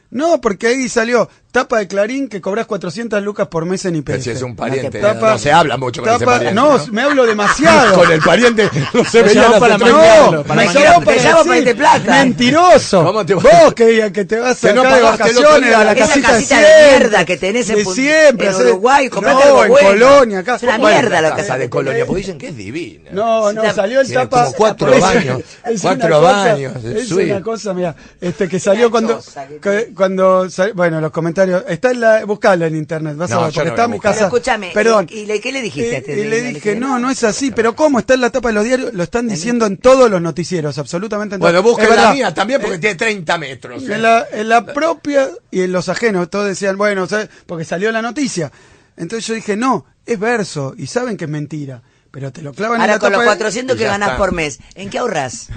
No, porque ahí salió tapa de Clarín que cobrás 400 lucas por mes en IPF. Pero si es un pariente, Tapa- no se habla mucho con ese tapa- pariente. No, me hablo demasiado. Con el pariente no se Lo veía llamó hace para tres mañana, meses. para me mañana. llamó para Te llamo decir, para irte plata. Mentiroso. ¿Cómo te- Vos que te vas Que no acá de pagaste el otro vacaciones día a la esa casita casita de siempre, mierda que tenés en de Pu- siempre, en hacer- Uruguay, comprate no, algo en bueno. Colonia, acá. Es una Bueno, mierda lo La que casa hace de Colonia, tenés. pues dicen que es divina. No, no, salió el Tiene tapa. como 4 por eso- baños, es 4 una cosa- baños, Es suite. una cosa, mira, que salió Una cuando, choza que bueno, los comentarios, está buscalo en internet, vas No, a ver, yo porque no está voy a en mi buscar. casa. Pero escúchame, Perdón. ¿qué le dijiste a este Y le niño? dije, no es así, pero ¿cómo está en la tapa de los diarios? Lo están diciendo en todos los noticieros, absolutamente en todos. Bueno, busquen Es la verdad. mía también porque tiene 30 metros. En la propia y en los ajenos, todos decían, bueno, ¿sabes? Porque salió la noticia. Entonces yo dije, no, es verso, y saben que es mentira. Pero te lo clavan en Ahora la con tapa los de- 400 que y ya ganás está. por mes, ¿en qué ahorras?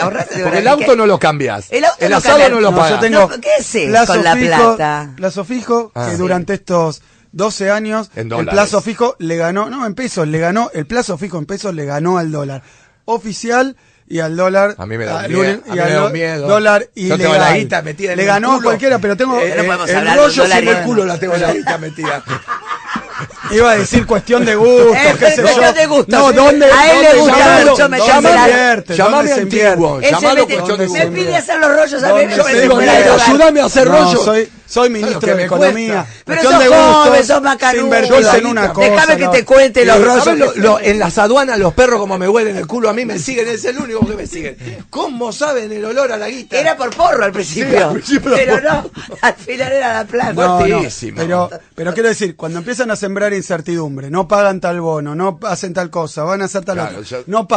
¿Ahorras? Porque el auto no lo cambias. El auto no asado cambia. no lo No, pagas. yo tengo ¿qué haces con la plata? Plazo fijo, Ah, que sí. durante estos 12 años, En el dólares. plazo fijo le ganó, no, en pesos, le ganó, el plazo fijo en pesos le ganó al dólar oficial y al dólar. A mí me da al miedo, uni- a mí y al me da do- miedo. dólar Yo ilegal. tengo la guita metida en le el ganó a culo. cualquiera, pero tengo no podemos el hablar de rollo dólar se y me- En el culo la tengo la guita metida. Iba a decir cuestión de gusto, qué sé cuestión yo. de gusto, No, sí. ¿dónde? A él le dónde gusta llamalo? mucho ¿Dónde meterse se la- invierte? Llamame ¿Dónde se invierte? antiguo. Él se Llamalo mete- cuestión de me gusto. pide hacer los rollos a ¿Dónde mí, yo me se tengo invierte? que ir al lugar. Ayúdame a hacer No, rollo. soy soy ministro de Economía. Pero cuestión sos de gustos, joven, sos macanudo. invertís en una cosa. Déjame que te cuente los rollos. ¿Sabes en las aduanas los perros como me huelen el culo? A mí me siguen, es el único que me siguen. ¿Cómo saben el olor a la guita? Era por porro al principio. Sí, al principio pero por no, al final era la plata. No, Fuertísimo. pero quiero decir, cuando empiezan a sembrar incertidumbre, no pagan tal bono, no hacen tal cosa, van a hacer tal Claro, otra. No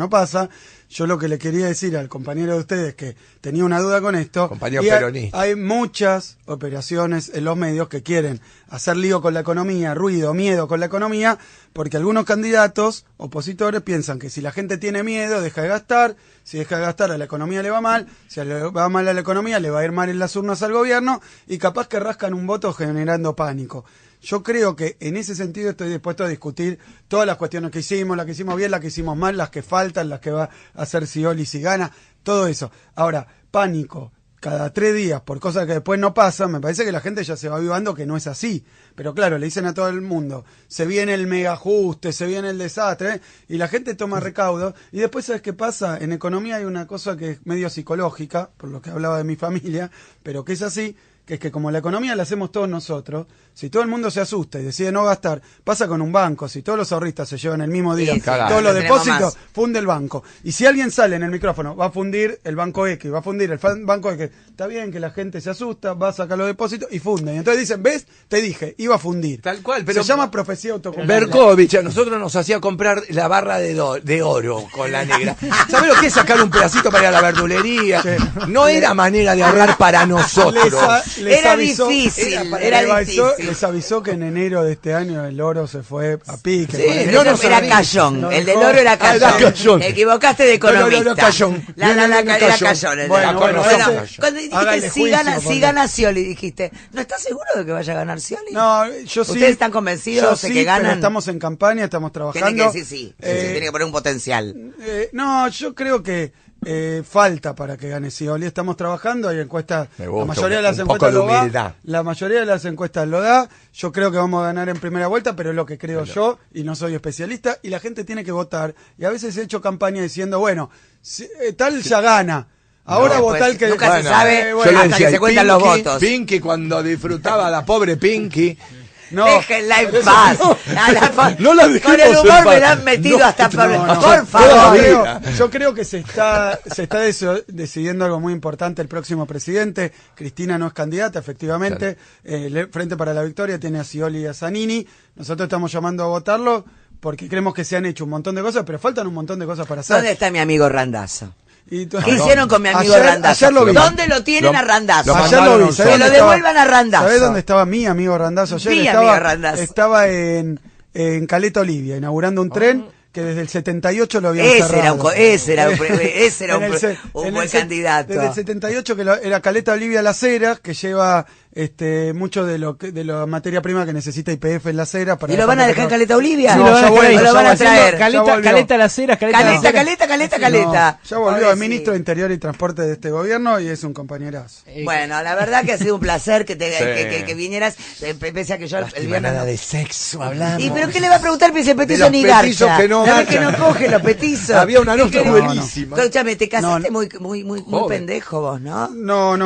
pasa. Yo lo que le quería decir al compañero de ustedes que tenía una duda con esto. Compañero y peronista. Hay muchas operaciones en los medios que quieren hacer lío con la economía, ruido, miedo con la economía, porque algunos candidatos opositores piensan que si la gente tiene miedo, deja de gastar, si deja de gastar a la economía le va mal, si le va mal a la economía le va a ir mal en las urnas al gobierno y capaz que rascan un voto generando pánico. Yo creo que en ese sentido estoy dispuesto a discutir todas las cuestiones que hicimos, las que hicimos bien, las que hicimos mal, las que faltan, las que va a hacer Scioli si gana, todo eso. Ahora, pánico cada 3 días por cosas que después no pasan, me parece que la gente ya se va avivando que no es así. Pero claro, le dicen a todo el mundo, se viene el mega ajuste, se viene el desastre, y la gente toma recaudo. Y después, ¿sabes qué pasa? En economía hay una cosa que es medio psicológica, por lo que hablaba de mi familia, pero que es así, que es que como la economía la hacemos todos nosotros, si todo el mundo se asusta y decide no gastar, pasa con un banco, si todos los ahorristas se llevan el mismo día, Sí, claro, todos los no tenemos depósitos, más. funde el banco. Y si alguien sale en el micrófono, va a fundir el banco X, va a fundir el banco X, está bien que la gente se asusta, va a sacar los depósitos y funde. Y entonces dicen, ¿ves? Te dije, iba a fundir. Tal cual, pero se llama profecía autocumplida. Berkovich a nosotros nos hacía comprar la barra de oro con la negra. ¿Sabes lo que es sacar un pedacito para ir a la verdulería? Sí. No era manera de ahorrar para nosotros. Era difícil, era difícil. Les avisó que en enero de este año el oro se fue a pique. Sí, Pero no eso nos era sabía. Cayón, No, el del no. oro era Ah, Cayón. era Cayón. Te equivocaste de economista. No, Cayón. Era Cayón. Cayón. el Bueno, de- bueno, Bueno, entonces, cuando dijiste háganle juicio, si porque- gana Scioli, dijiste, ¿no estás seguro de que vaya a ganar Scioli? No, yo sí. ¿Ustedes están convencidos yo de sí, que ganan? pero estamos en campaña, estamos trabajando. Tiene que decir sí, Eh, tiene que poner un potencial. No, yo creo que falta para que gane Scioli. Estamos trabajando, hay encuestas, Me la gusta, mayoría de las un poco encuestas de lo humildad. da. La mayoría de las encuestas lo da. Yo creo que vamos a ganar en primera vuelta, pero es lo que creo yo y no soy especialista y la gente tiene que votar. Y a veces he hecho campaña diciendo, bueno, tal ya gana. Ahora No, votar pues, que nunca se sabe yo hasta le decía, que se cuentan los votos. Pinky cuando disfrutaba la pobre Pinky. no. Déjenla en paz. No la dejemos Con el en humor paz. me la han metido No, hasta por, no, no. por Yo favor. yo creo que se está decidiendo algo muy importante el próximo presidente. Cristina no es candidata, efectivamente. Frente para la Victoria tiene a Scioli y a Zanini. Nosotros estamos llamando a votarlo porque creemos que se han hecho un montón de cosas, pero faltan un montón de cosas para hacer. ¿Dónde está mi amigo Randazo? Y ¿Qué hicieron con mi amigo Ayer- Randazo? ayer lo vi. ¿Dónde lo tienen Lo- a Randazo? lo Ayer mandaron lo a vi. un ¿Sabés Que lo dónde estaba? devuelvan a Randazo. ¿Sabés dónde estaba mi amigo Randazo? Ayer Mi estaba, amigo Randazo. estaba en Caleta Olivia, inaugurando un tren que desde el 78 lo habían Ese cerrado. era En el se- un en buen el se- candidato. Desde el 78 que era Caleta Olivia Las Heras, que lleva mucho de la materia prima que necesita YPF en Las Heras. ¿Y lo van a dejar en Caleta Olivia? Sí, ¿O lo van a dejar ahí, lo van a ya traer? volvió. Caleta Las Heras, Caleta. Ya volvió, Ay, es ministro de Interior y Transporte de este gobierno y es un compañerazo. Bueno, la verdad que ha sido un placer que Sí. que vinieras, pese a que yo el Lástima, viernes... nada de sexo hablamos. ¿Y pero qué le va a preguntar si el petizo los ni petizos garcha? que no ¿Sabés que garchan? no coge los petizos? Había una nota ¿Qué buenísima. Escúchame, te casaste No, muy Joven. pendejo vos, ¿no? No,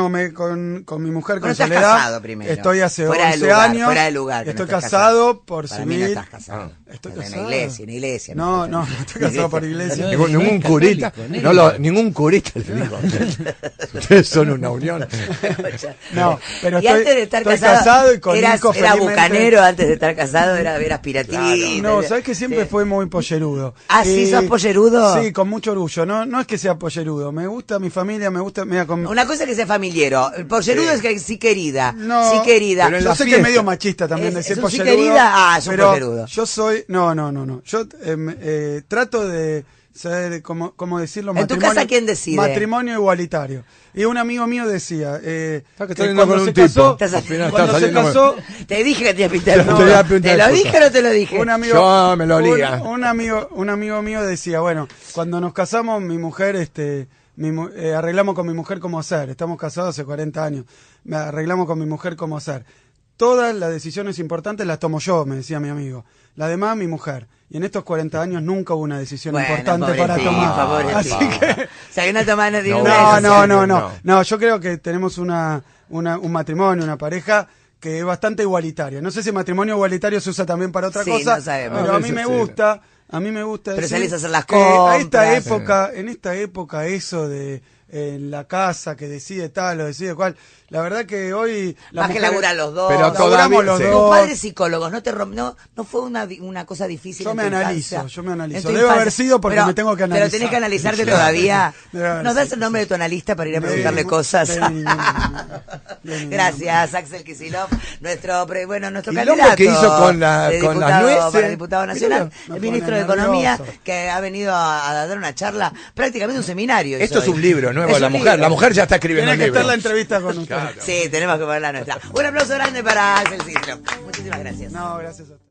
con mi mujer, con Bueno, estás Soledad. casado primero. Estoy hace Fuera de 11 lugar, años. fuera de lugar, que Estoy no estás casado por Para mí civil. no estás casado. Estoy En casado. la iglesia. No, no estoy casado por iglesia. Ningún curita, ningún curita le digo. Ustedes son una unión. No, pero y antes de estar estoy casado, casado y con era Nico felizmente- bucanero antes de estar casado, era aspiratista. No, sabes que siempre Sí. fue muy pollerudo. Ah, ¿sí sos pollerudo? Sí, con mucho orgullo. No es que sea pollerudo. Me gusta mi familia, me gusta. Mira, Una cosa es que sea familiero. El pollerudo es que sí querida. No, sí querida. pero en Yo la sé que fiesta. es medio machista también Es decir un sí pollerudo. querida, es un pero pollerudo. yo soy. No. Yo trato de saber cómo decirlo. ¿En tu casa quién decide? Matrimonio igualitario. Y un amigo mío decía. Está que que saliendo cuando con se un tipo. casó. Estás Al final Cuando está se saliendo casó. Te dije que te iba a pintar el Te culo. voy a pintar ¿Te el lo culo. dije o no te lo dije? Un amigo, Yo me lo olía. un amigo mío decía, bueno, cuando nos casamos, mi mujer, arreglamos con mi mujer cómo hacer. Estamos casados hace 40 años. Arreglamos con mi mujer cómo hacer. todas las decisiones importantes las tomo yo, me decía mi amigo. Las demás, mi mujer. Y en estos 40 años nunca hubo una decisión importante para tomar. Así que... O sea, que no tomás de No, yo creo que tenemos un matrimonio, una pareja que es bastante igualitaria. No sé si matrimonio igualitario se usa también para otra cosa, no sabemos. pero a mí me gusta. A mí me gusta pero decir salís a hacer las que compras. en esta época eso de en la casa que decide tal o decide cual, la verdad que hoy más que laburan los dos, pero laburamos los dos. Tus padres psicólogos, no fue una cosa difícil. Yo me analizo. Debo Debo haber sido porque me tengo que analizar. Pero tenés que analizarte todavía. ¿Nos das el nombre de tu analista para ir a preguntarle cosas? Gracias, Axel Kicillof, nuestro candidato que hizo con las nueces para diputado nacional, el ministro de Economía, que ha venido a dar una charla, prácticamente un seminario. Esto es un libro nuevo, la mujer ya está escribiendo el libro. Tiene que estar la entrevista con usted. Sí, tenemos que poner la nuestra. Un aplauso grande para Axel Kicillof. Muchísimas gracias. No, gracias a usted.